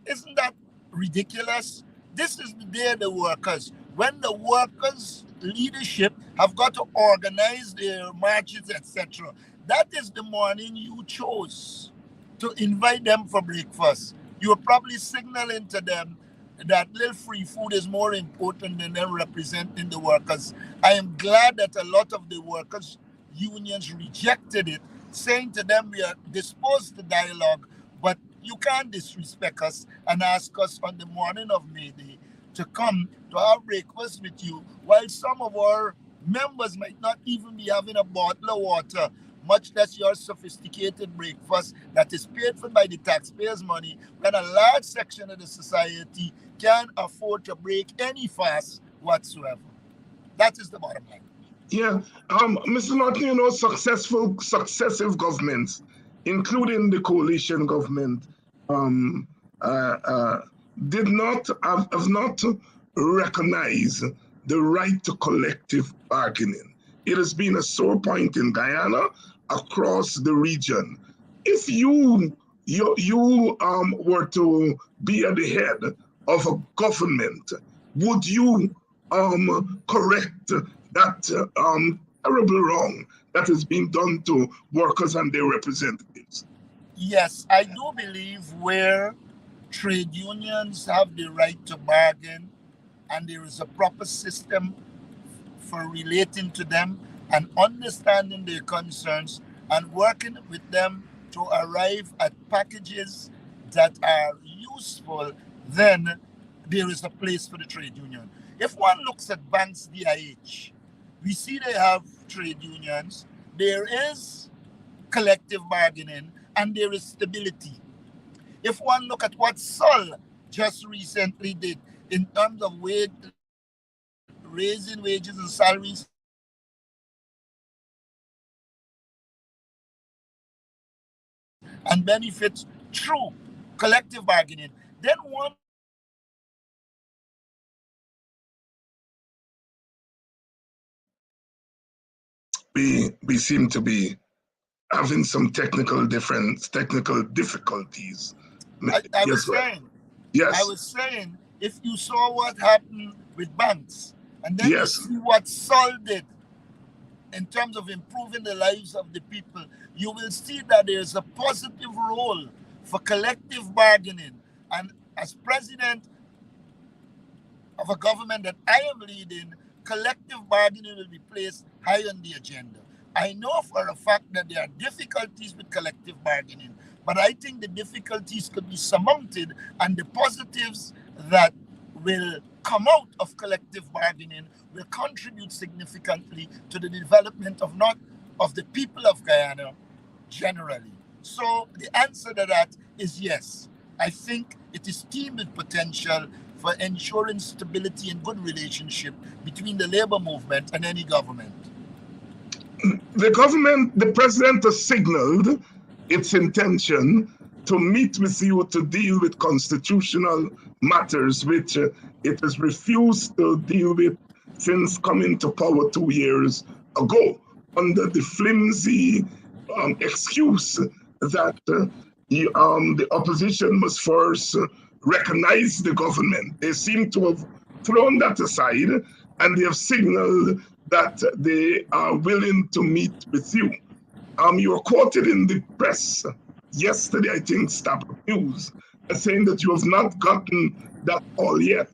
Isn't that ridiculous? This is the day of the workers. When the workers' leadership have got to organize their marches, etc. That is the morning you chose to invite them for breakfast. You were probably signaling to them that little free food is more important than them representing the workers. I am glad that a lot of the workers' unions rejected it, saying to them, we are disposed to dialogue, but you can't disrespect us and ask us on the morning of May Day to come to have breakfast with you, while some of our members might not even be having a bottle of water, much less your sophisticated breakfast that is paid for by the taxpayers' money, when a large section of the society can't afford to break any fast whatsoever. That is the bottom line. Yeah, Mr. Norton, successive governments including the coalition government, um, uh, uh, have not recognized the right to collective bargaining. It has been a sore point in Guyana across the region. If you were to be at the head of a government, would you correct that terrible wrong that is being done to workers and their representatives? Yes, I do believe where trade unions have the right to bargain and there is a proper system for relating to them and understanding their concerns and working with them to arrive at packages that are useful, then there is a place for the trade union. If one looks at banks DIH, we see they have trade unions, there is collective bargaining, and there is stability. If one look at what Sol just recently did in terms of raising wages and salaries and benefits through collective bargaining, then one We seem to be having some technical difficulties. I Yes, was right. saying, I Yes, was saying, if you saw what happened with banks, and then you yes. see what Sol did in terms of improving the lives of the people, you will see that there's a positive role for collective bargaining. And as president of a government that I am leading, collective bargaining will be placed high on the agenda. I know for a fact that there are difficulties with collective bargaining, but I think the difficulties could be surmounted and the positives that will come out of collective bargaining will contribute significantly to the development of not of the people of Guyana generally. So the answer to that is yes. I think it is teamed with potential for ensuring stability and good relationship between the labor movement and any government. The president has signaled its intention to meet with you to deal with constitutional matters, which it has refused to deal with since coming to power 2 years ago, under the flimsy excuse that the opposition must first recognize the government. They seem to have thrown that aside, and they have signaled that they are willing to meet with you. You were quoted in the press yesterday, I think, Stabber News, saying that you have not gotten that call yet.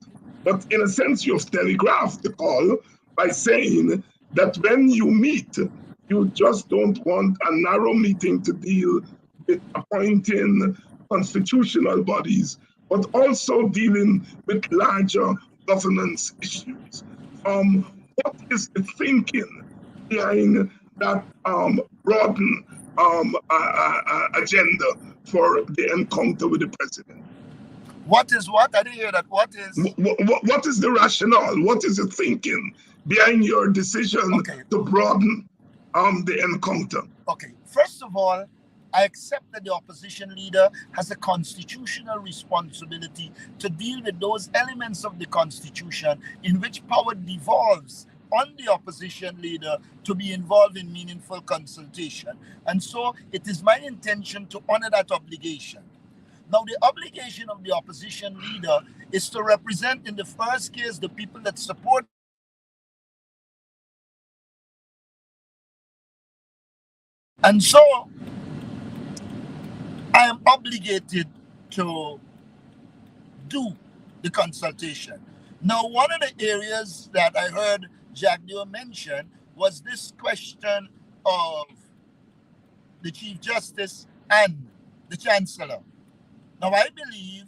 But in a sense, you have telegraphed the call by saying that when you meet, you just don't want a narrow meeting to deal with appointing constitutional bodies, but also dealing with larger governance issues. What is the thinking behind that broadened agenda for the encounter with the president? What is what? I didn't hear that. What is? What is the rationale? What is the thinking behind your decision Okay. to broaden the encounter? Okay. First of all, I accept that the opposition leader has a constitutional responsibility to deal with those elements of the constitution in which power devolves on the opposition leader to be involved in meaningful consultation. And so it is my intention to honor that obligation. Now, the obligation of the opposition leader is to represent, in the first case, the people that support. And so I am obligated to do the consultation. Now, one of the areas that I heard Jack Dio mention was this question of the Chief Justice and the Chancellor. Now, I believe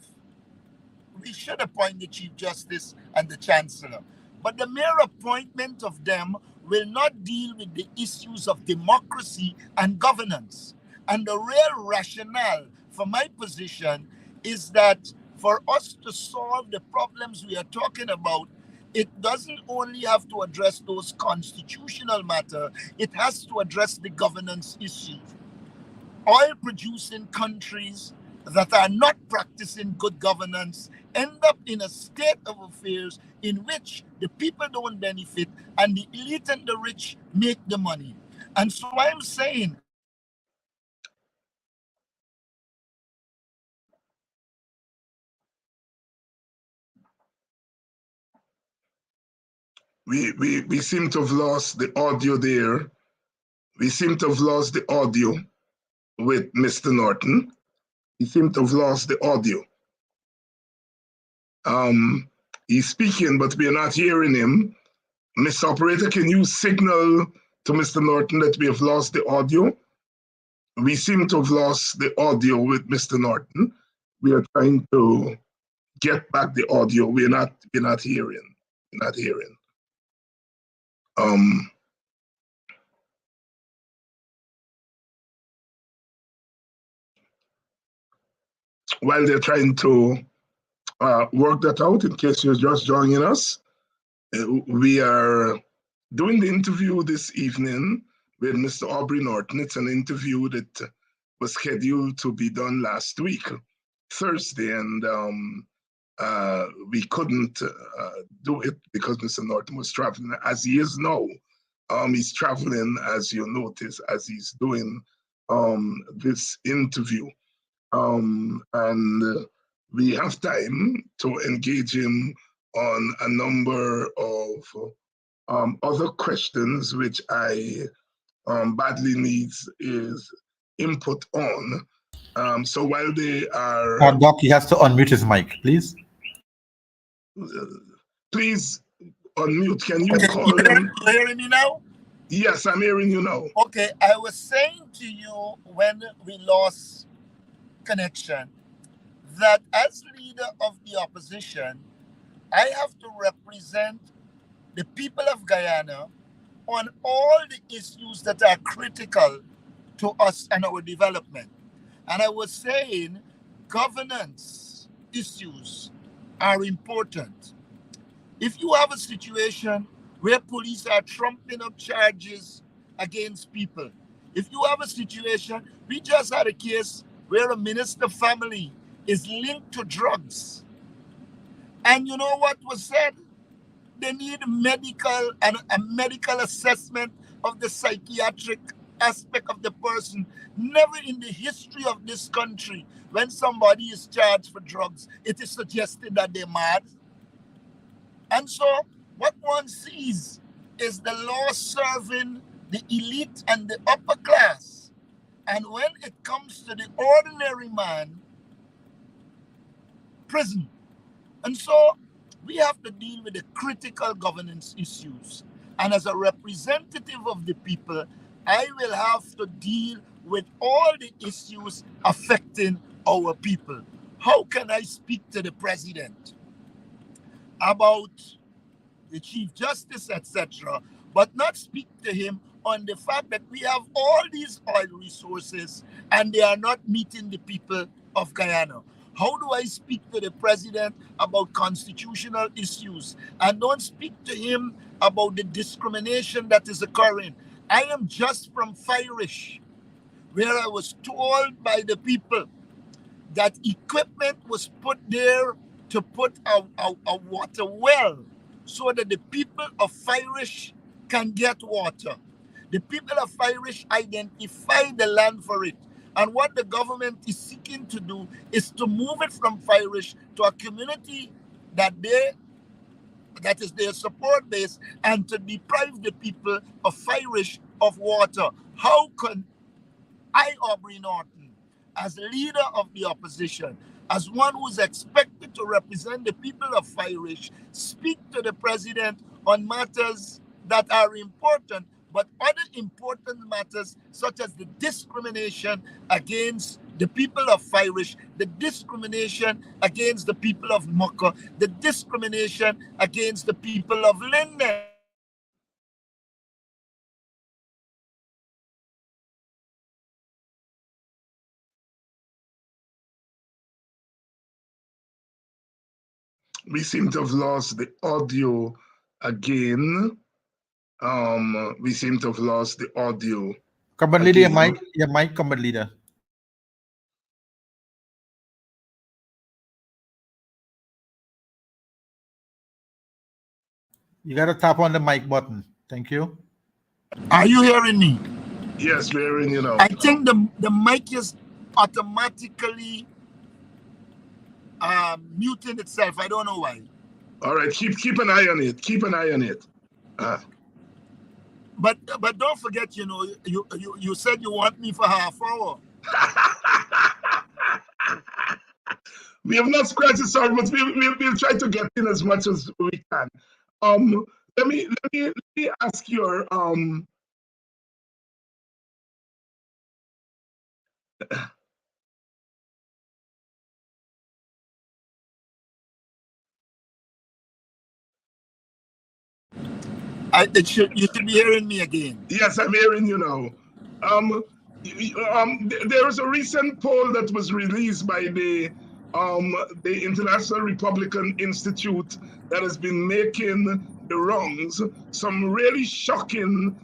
we should appoint the Chief Justice and the Chancellor. But the mere appointment of them will not deal with the issues of democracy and governance. And the real rationale for my position is that for us to solve the problems we are talking about, it doesn't only have to address those constitutional matters, it has to address the governance issues. oil producing countries that are not practicing good governance end up in a state of affairs in which the people don't benefit and the elite and the rich make the money. And so I'm saying we seem to have lost the audio there. We seem to have lost the audio with Mr. Norton. We seem to have lost the audio. He's speaking, but we are not hearing him. Mr. Operator, can you signal to Mr. Norton that we have lost the audio? We seem to have lost the audio with Mr. Norton. We are trying to get back the audio. We're not hearing. We're not hearing. While they're trying to work that out, in case you're just joining us, we are doing the interview this evening with Mr. Aubrey Norton. It's an interview that was scheduled to be done last week, Thursday, and we couldn't do it because Mr. Norton was traveling, as he is now. He's traveling, as you notice, as he's doing this interview. And we have time to engage him on a number of other questions which I badly needs his input on. So while they are... Doc, he has to unmute his mic, please. Please unmute. Can you okay, call him? You hearing me now? Yes, I'm hearing you now. Okay, I was saying to you when we lost connection that as leader of the opposition, I have to represent the people of Guyana on all the issues that are critical to us and our development. And I was saying governance issues are important. If you have a situation where police are trumping up charges against people, if you have a situation, we just had a case where a minister family is linked to drugs. And you know what was said? They need medical and a medical assessment of the psychiatric aspect of the person. Never in the history of this country, when somebody is charged for drugs, it is suggested that they're mad. And so what one sees is the law serving the elite and the upper class. And when it comes to the ordinary man, prison. And so we have to deal with the critical governance issues. And as a representative of the people, I will have to deal with all the issues affecting our people. How can I speak to the president about the chief justice, etc., but not speak to him on the fact that we have all these oil resources and they are not meeting the people of Guyana? How do I speak to the president about constitutional issues and don't speak to him about the discrimination that is occurring? I am just from Firish, where I was told by the people that equipment was put there to put a water well so that the people of Firish can get water. The people of Irish identify the land for it. And what the government is seeking to do is to move it from Irish to a community that is their support base and to deprive the people of Irish of water. How can I, Aubrey Norton, as leader of the opposition, as one who's expected to represent the people of Irish, speak to the president on matters that are important, but other important matters such as the discrimination against the people of Irish, the discrimination against the people of Mukka, the discrimination against the people of Linden. We seem to have lost the audio again. We seem to have lost the audio. Combat leader, your mic, combat leader. You got to tap on the mic button. Thank you. Are you hearing me? Yes, we're in, I think the mic is automatically muting itself. I don't know why. All right, keep an eye on it. Keep an eye on it. But don't forget, you said you want me for half hour. We have not scratched the surface, but we'll try to get in as much as we can. Let me ask your You should be hearing me again. Yes, I'm hearing you now. There is a recent poll that was released by the International Republican Institute that has been making the rounds. Some really shocking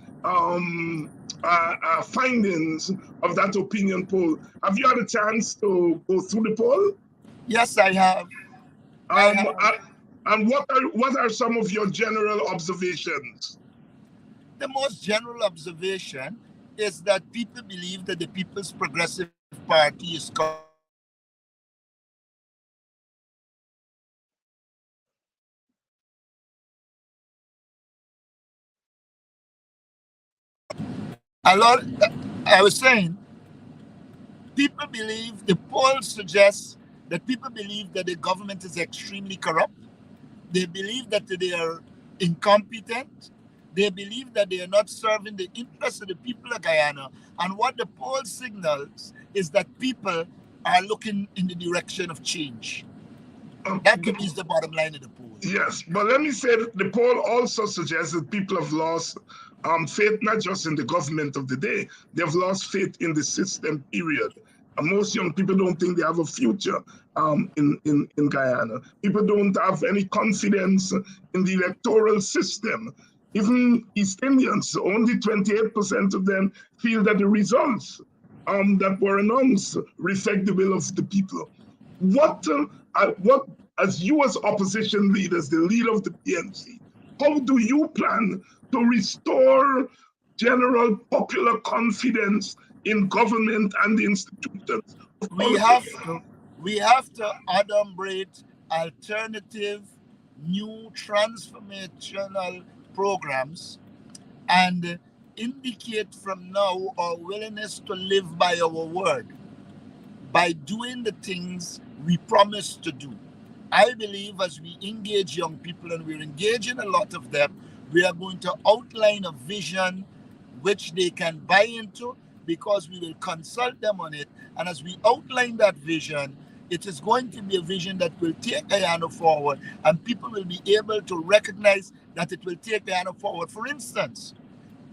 findings of that opinion poll. Have you had a chance to go through the poll? Yes, I have. And what are some of your general observations? The most general observation is that people believe that the People's Progressive Party is I was saying, people believe, the polls suggest that people believe that the government is extremely corrupt. They believe that they are incompetent. They believe that they are not serving the interests of the people of Guyana. And what the poll signals is that people are looking in the direction of change. That is the bottom line of the poll. Yes, but let me say that the poll also suggests that people have lost faith not just in the government of the day, they've lost faith in the system, period. And most young people don't think they have a future in Guyana. People don't have any confidence in the electoral system. Even East Indians, only 28% of them feel that the results that were announced reflect the will of the people. What, as you as opposition leaders, the leader of the PNC, how do you plan to restore general popular confidence in government and the institutions? We have to adumbrate alternative, new transformational programs and indicate from now our willingness to live by our word, by doing the things we promise to do. I believe as we engage young people, and we're engaging a lot of them, we are going to outline a vision which they can buy into, because we will consult them on it. And as we outline that vision, it is going to be a vision that will take Guyana forward, and people will be able to recognize that it will take Guyana forward. For instance,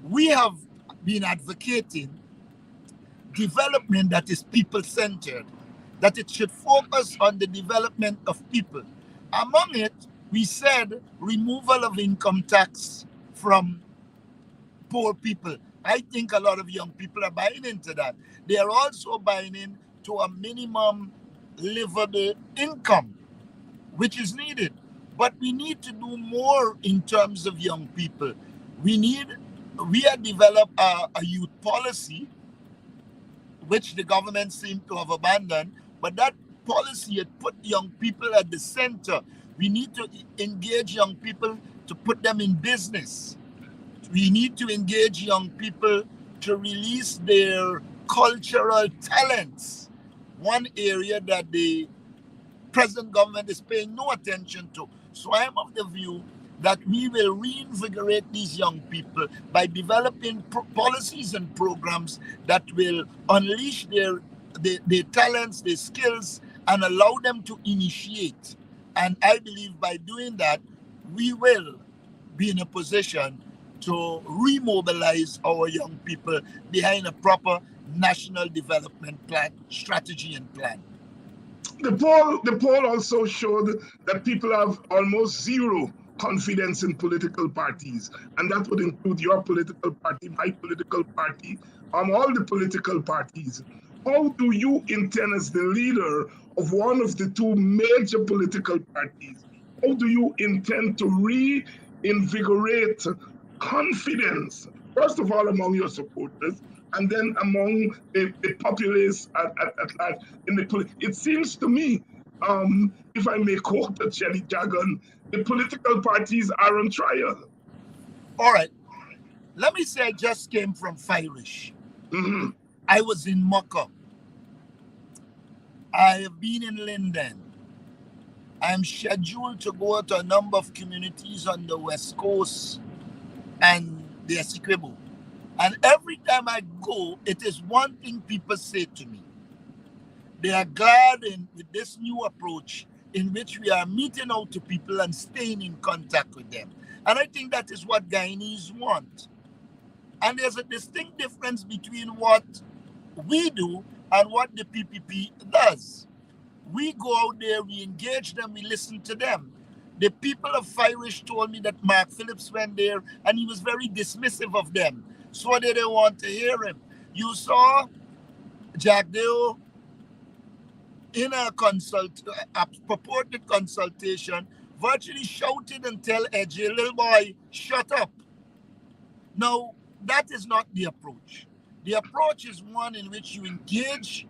we have been advocating development that is people-centered, that it should focus on the development of people. Among it, we said removal of income tax from poor people. I think a lot of young people are buying into that. They are also buying into a minimum livable income, which is needed. But we need to do more in terms of young people. We have developed a youth policy, which the government seemed to have abandoned, but that policy had put young people at the center. We need to engage young people to put them in business. We need to engage young people to release their cultural talents. One area that the present government is paying no attention to. So I am of the view that we will reinvigorate these young people by developing policies and programs that will unleash their talents, their skills, and allow them to initiate. And I believe by doing that, we will be in a position to remobilize our young people behind a proper national development plan, strategy and plan. The poll also showed that people have almost zero confidence in political parties, and that would include your political party, my political party, all the political parties. How do you intend, as the leader of one of the two major political parties, how do you intend to invigorate confidence, first of all, among your supporters, and then among the populace at large. It seems to me, if I may quote a Jelly Jagan, the political parties are on trial. All right. Let me say I just came from Firish. Mm-hmm. I was in Mocha. I have been in Linden. I'm scheduled to go to a number of communities on the West Coast and the Essequibo. And every time I go, it is one thing people say to me. They are glad with this new approach in which we are meeting out to people and staying in contact with them. And I think that is what Guyanese want. And there's a distinct difference between what we do and what the PPP does. We go out there, we engage them, we listen to them. The people of Firish told me that Mark Phillips went there and he was very dismissive of them. So they didn't want to hear him. You saw Jack Deo in a purported consultation virtually shouted and tell Edgy, little boy, shut up. Now, that is not the approach. The approach is one in which you engage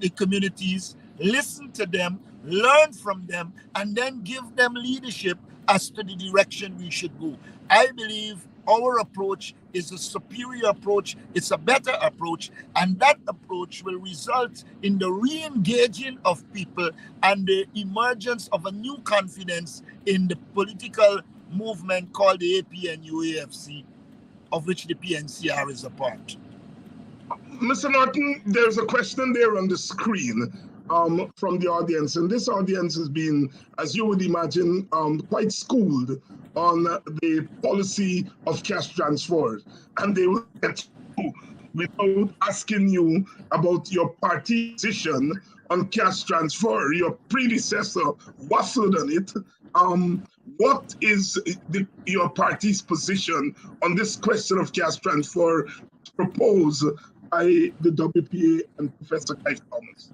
the communities, listen to them, learn from them, and then give them leadership as to the direction we should go. I believe our approach is a superior approach, it's a better approach, and that approach will result in the re-engaging of people and the emergence of a new confidence in the political movement called the APNU-AFC, of which the PNCR is a part. Mr. Norton, there's a question there on the screen from the audience, and this audience has been, as you would imagine, quite schooled on the policy of cash transfer, and they will get you without asking you about your party position on cash transfer. Your predecessor waffled on it. What is your party's position on this question of cash transfer proposed by the WPA and Professor Clive Thomas?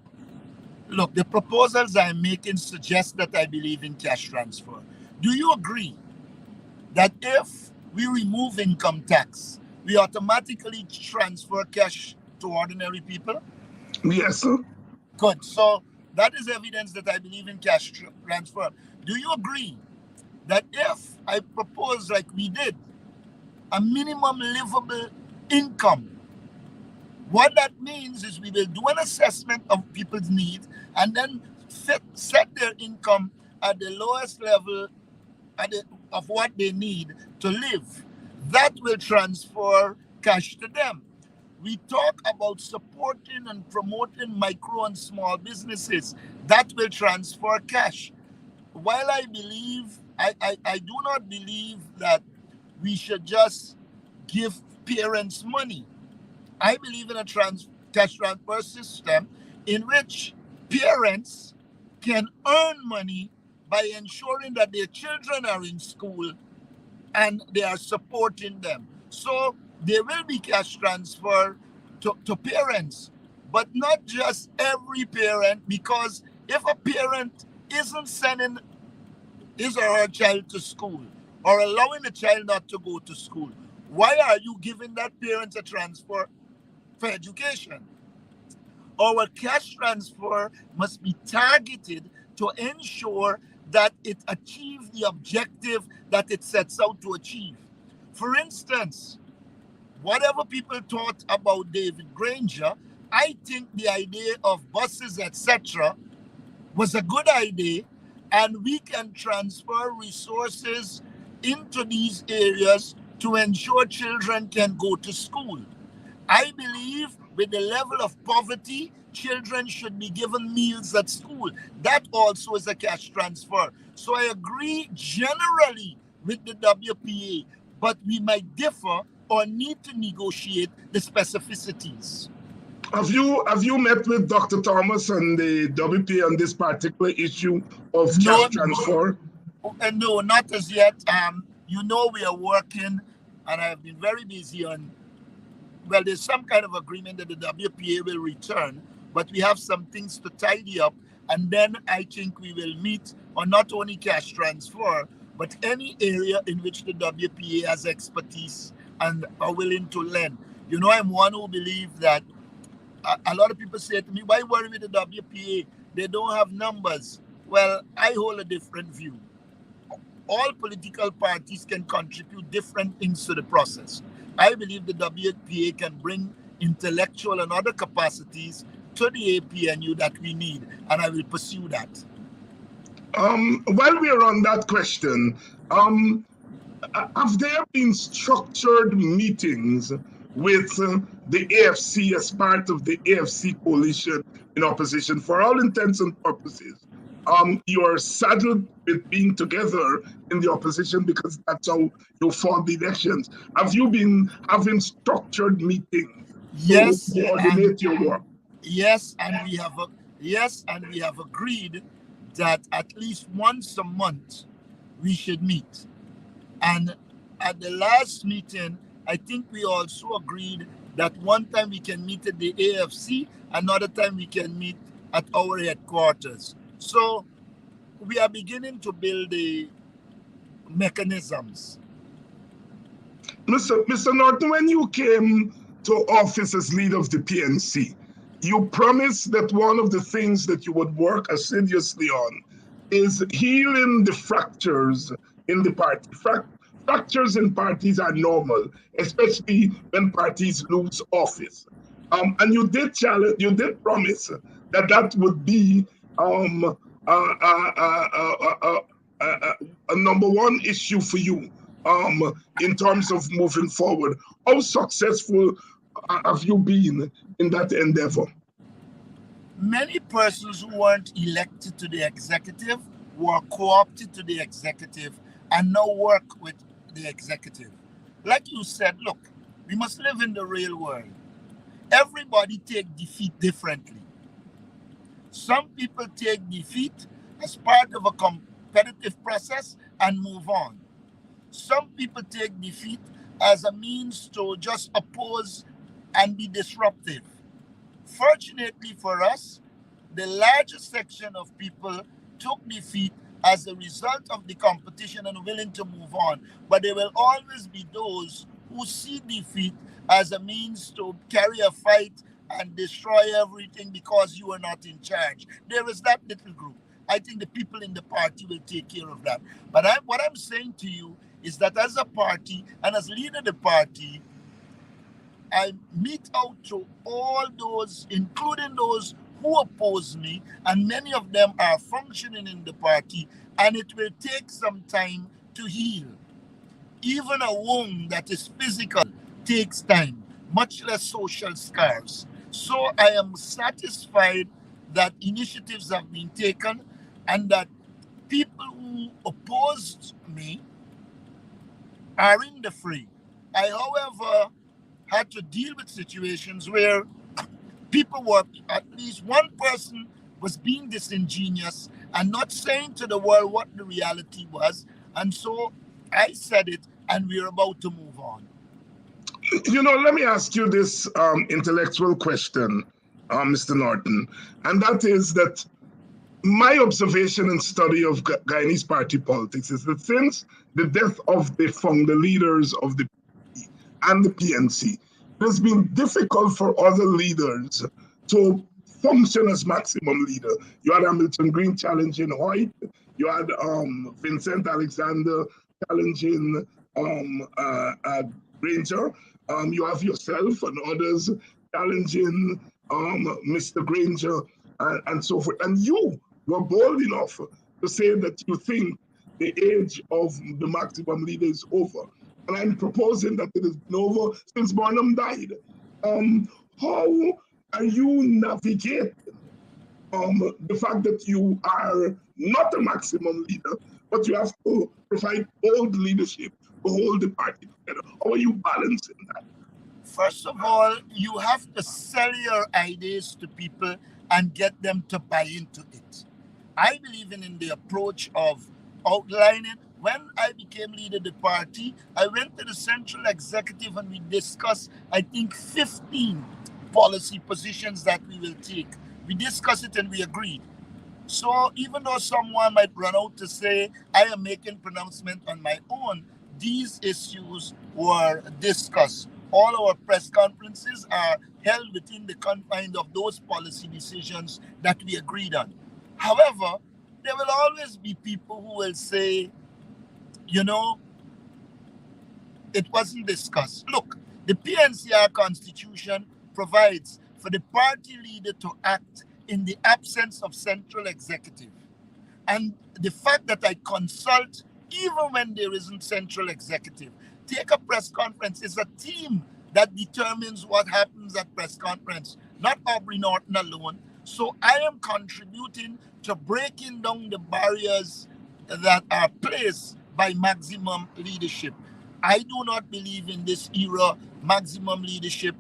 Look, the proposals I'm making suggest that I believe in cash transfer. Do you agree that if we remove income tax, we automatically transfer cash to ordinary people? Yes, sir. Good. So that is evidence that I believe in cash transfer. Do you agree that if I propose, like we did, a minimum livable income, what that means is we will do an assessment of people's needs and then set their income at the lowest level of what they need to live. That will transfer cash to them. We talk about supporting and promoting micro and small businesses. That will transfer cash. While I believe, I do not believe that we should just give parents money. I believe in a cash transfer system in which parents can earn money by ensuring that their children are in school and they are supporting them. So there will be cash transfer to parents, but not just every parent, because if a parent isn't sending his or her child to school or allowing the child not to go to school, why are you giving that parent a transfer for education? Our cash transfer must be targeted to ensure that it achieves the objective that it sets out to achieve. For instance, whatever people thought about David Granger, I think the idea of buses, etc., was a good idea, and we can transfer resources into these areas to ensure children can go to school. I believe with the level of poverty, children should be given meals at school. That also is a cash transfer. So I agree generally with the WPA, but we might differ or need to negotiate the specificities. Have you met with Dr. Thomas and the WPA on this particular issue of cash transfer? No, not as yet. You know, we are working, and I have been very busy on. Well, there's some kind of agreement that the WPA will return, but we have some things to tidy up, and then I think we will meet on not only cash transfer, but any area in which the WPA has expertise and are willing to lend. You know, I'm one who believes that a lot of people say to me, why worry with the WPA? They don't have numbers. Well, I hold a different view. All political parties can contribute different things to the process. I believe the WPA can bring intellectual and other capacities to the APNU that we need, and I will pursue that. While we're on that question, have there been structured meetings with the AFC as part of the AFC coalition in opposition? For all intents and purposes, you are saddled with being together in the opposition because that's how you fought the elections. Have you been having structured meetings Yes, to coordinate your work? Yes, and we have agreed that at least once a month we should meet. And at the last meeting, I think we also agreed that one time we can meet at the AFC, another time we can meet at our headquarters. So we are beginning to build the mechanisms. Mr. Norton, when you came to office as leader of the PNC, you promised that one of the things that you would work assiduously on is healing the fractures in the party. Fractures in parties are normal, especially when parties lose office. And you did promise that that would be a number one issue for you in terms of moving forward. How successful have you been in that endeavor? Many persons who weren't elected to the executive were co-opted to the executive and now work with the executive. Like you said, look, we must live in the real world. Everybody take defeat differently. Some people take defeat as part of a competitive process and move on. Some people take defeat as a means to just oppose and be disruptive. Fortunately for us, the largest section of people took defeat as a result of the competition and willing to move on. But there will always be those who see defeat as a means to carry a fight and destroy everything because you are not in charge. There is that little group. I think the people in the party will take care of that. But what I'm saying to you is that as a party and as leader of the party, I meet out to all those, including those who oppose me, and many of them are functioning in the party, and it will take some time to heal. Even a wound that is physical takes time, much less social scars. So I am satisfied that initiatives have been taken and that people who opposed me are in the fray. I, however, had to deal with situations where people were, at least one person was being disingenuous and not saying to the world what the reality was. And so I said it, and we're about to move on. You know, let me ask you this intellectual question, Mr. Norton, and that is that my observation and study of Guyanese party politics is that since the death of the founder leaders of the PNC and the PNC, it has been difficult for other leaders to function as maximum leader. You had Hamilton Green challenging White, you had Vincent Alexander challenging Granger, you have yourself and others challenging Mr. Granger and so forth. And you were bold enough to say that you think the age of the maximum leader is over. And I'm proposing that it has been over since Barnum died. How are you navigating the fact that you are not a maximum leader, but you have to provide bold leadership to hold the party together? How are you balancing that? First of all, you have to sell your ideas to people and get them to buy into it. I believe in the approach of outlining. When I became leader of the party, I went to the central executive and we discussed, I think, 15 policy positions that we will take. We discussed it and we agreed. So even though someone might run out to say, I am making pronouncement on my own, these issues were discussed. All our press conferences are held within the confines of those policy decisions that we agreed on. However, there will always be people who will say, you know, it wasn't discussed. Look, the PNCR constitution provides for the party leader to act in the absence of central executive. And the fact that I consult even when there isn't central executive, take a press conference, is a team that determines what happens at press conference, not Aubrey Norton alone. So I am contributing to breaking down the barriers that are placed by maximum leadership. I do not believe in this era maximum leadership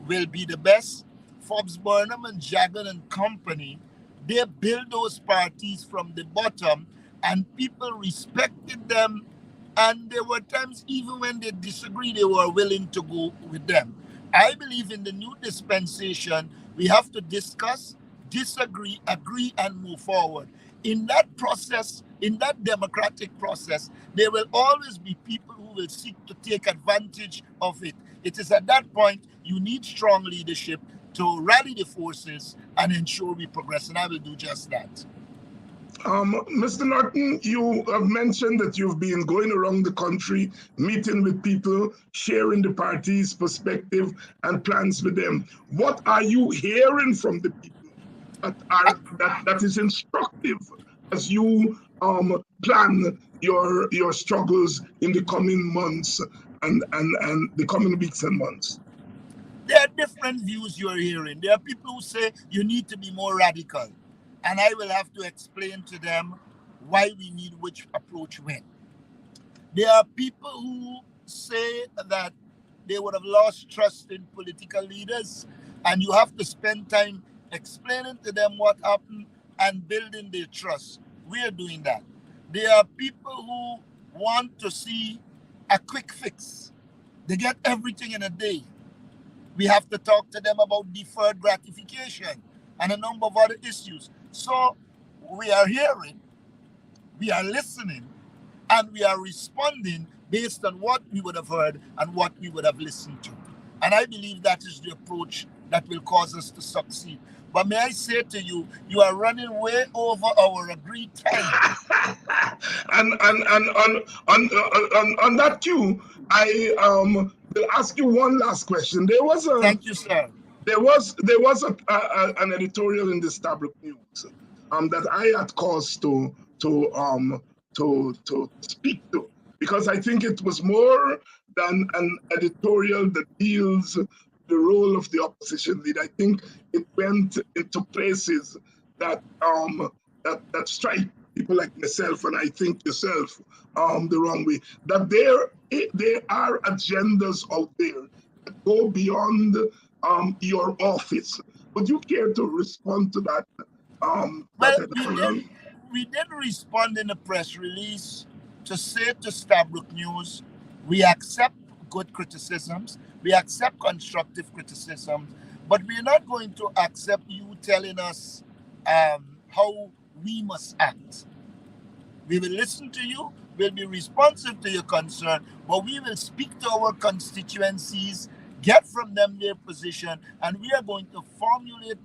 will be the best. Forbes Burnham and Jagan and company, they built those parties from the bottom and people respected them. And there were times, even when they disagreed, they were willing to go with them. I believe in the new dispensation, we have to discuss, disagree, agree, and move forward. In that process, in that democratic process, there will always be people who will seek to take advantage of it. It is at that point you need strong leadership to rally the forces and ensure we progress, and I will do just that. Mr. Norton, you have mentioned that you've been going around the country, meeting with people, sharing the party's perspective and plans with them. What are you hearing from the people that is instructive as you plan your struggles in the coming months and the coming weeks and months? There are different views you're hearing. There are people who say you need to be more radical. And I will have to explain to them why we need which approach when. There are people who say that they would have lost trust in political leaders, and you have to spend time explaining to them what happened and building their trust. We are doing that. There are people who want to see a quick fix. They get everything in a day. We have to talk to them about deferred gratification and a number of other issues. So we are hearing, we are listening, and we are responding based on what we would have heard and what we would have listened to. And I believe that is the approach that will cause us to succeed. But may I say to you, you are running way over our agreed time. and on that cue, I will ask you one last question. Thank you, sir. There was an editorial in the Stabrook News that I had cause to speak to, because I think it was more than an editorial that deals the role of the opposition leader. I think it went into places that that strike people like myself, and I think yourself, the wrong way. That there are agendas out there that go beyond your office. Would you care to respond to that? Well, we did respond in a press release to say to Stabrook News, we accept good criticisms, we accept constructive criticisms, but we're not going to accept you telling us how we must act. We will listen to you, we'll be responsive to your concern, but we will speak to our constituencies, get from them their position, and we are going to formulate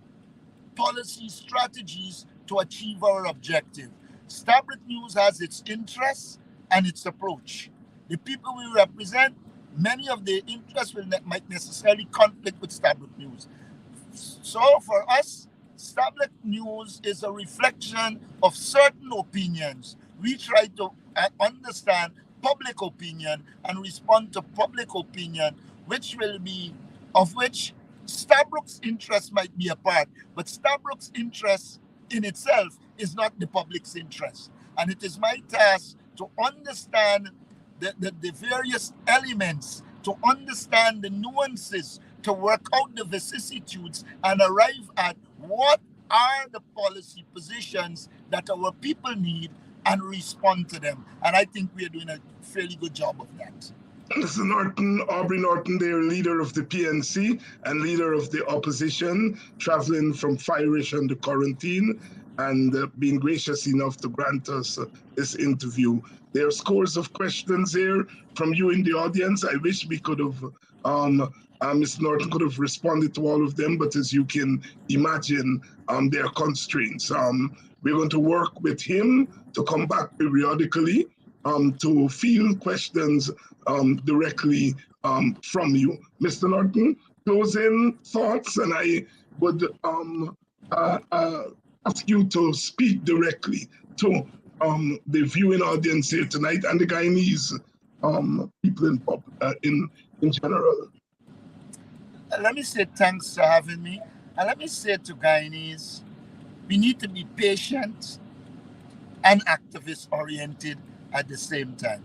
policy strategies to achieve our objective. Stabrook News has its interests and its approach. The people we represent, many of their interests might necessarily conflict with Stabrook News. So for us, Stabrook News is a reflection of certain opinions. We try to understand public opinion and respond to public opinion, which Stabrook's interest might be a part, but Stabrook's interest in itself is not the public's interest. And it is my task to understand the various elements, to understand the nuances, to work out the vicissitudes and arrive at what are the policy positions that our people need and respond to them. And I think we are doing a fairly good job of that. Mr. Norton, Aubrey Norton, they're leader of the PNC and leader of the opposition, traveling from Firish and the quarantine. and being gracious enough to grant us this interview. There are scores of questions here from you in the audience. I wish we could have, Mr. Norton could have responded to all of them, but as you can imagine, there are constraints. We're going to work with him to come back periodically to field questions directly from you. Mr. Norton, closing thoughts, and I would ask you to speak directly to the viewing audience here tonight and the Guyanese people in general. Let me say thanks for having me. And let me say to Guyanese, we need to be patient and activist-oriented at the same time.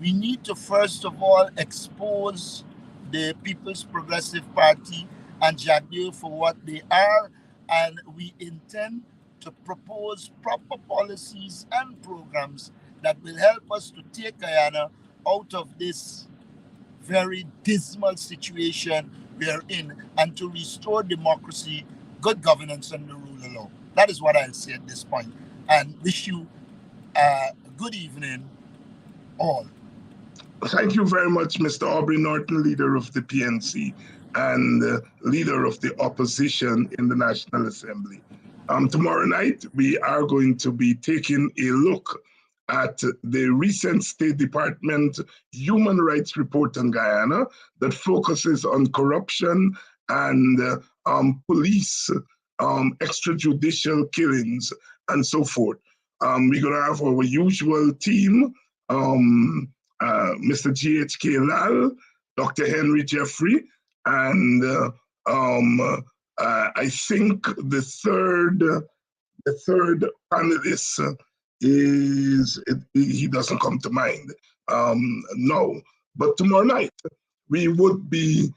We need to, first of all, expose the People's Progressive Party and Jagdeo for what they are, and we intend to propose proper policies and programs that will help us to take Guyana out of this very dismal situation we are in and to restore democracy, good governance, and the rule of law. That is what I'll say at this point, and wish you a good evening, all. Thank you very much, Mr. Aubrey Norton, leader of the PNC and leader of the opposition in the National Assembly. Tomorrow night, we are going to be taking a look at the recent State Department Human Rights Report on Guyana that focuses on corruption and police extrajudicial killings and so forth. We're going to have our usual team, Mr. G.H.K. Lal, Dr. Henry Jeffrey, and I think the third panelist he doesn't come to mind no. But tomorrow night we would be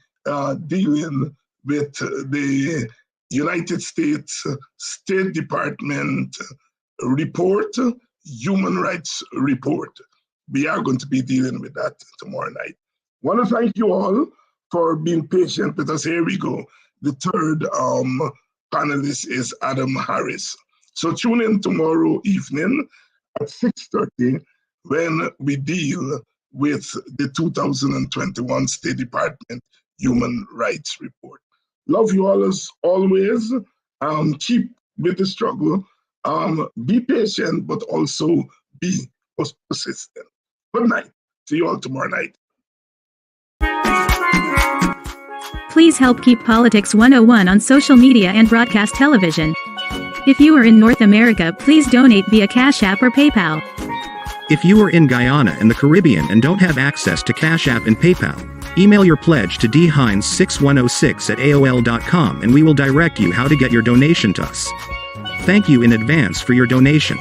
dealing with the United States State Department report, Human Rights Report. We are going to be dealing with that tomorrow night. I want to thank you all for being patient with us. Here we go. The third panelist is Adam Harris. So tune in tomorrow evening at 6:30 when we deal with the 2021 State Department Human Rights Report. Love you all as always. Keep with the struggle. Be patient, but also be persistent. Good night. See you all tomorrow night. Please help keep Politics 101 on social media and broadcast television. If you are in North America, please donate via Cash App or PayPal. If you are in Guyana and the Caribbean and don't have access to Cash App and PayPal, email your pledge to dhines6106@aol.com and we will direct you how to get your donation to us. Thank you in advance for your donation.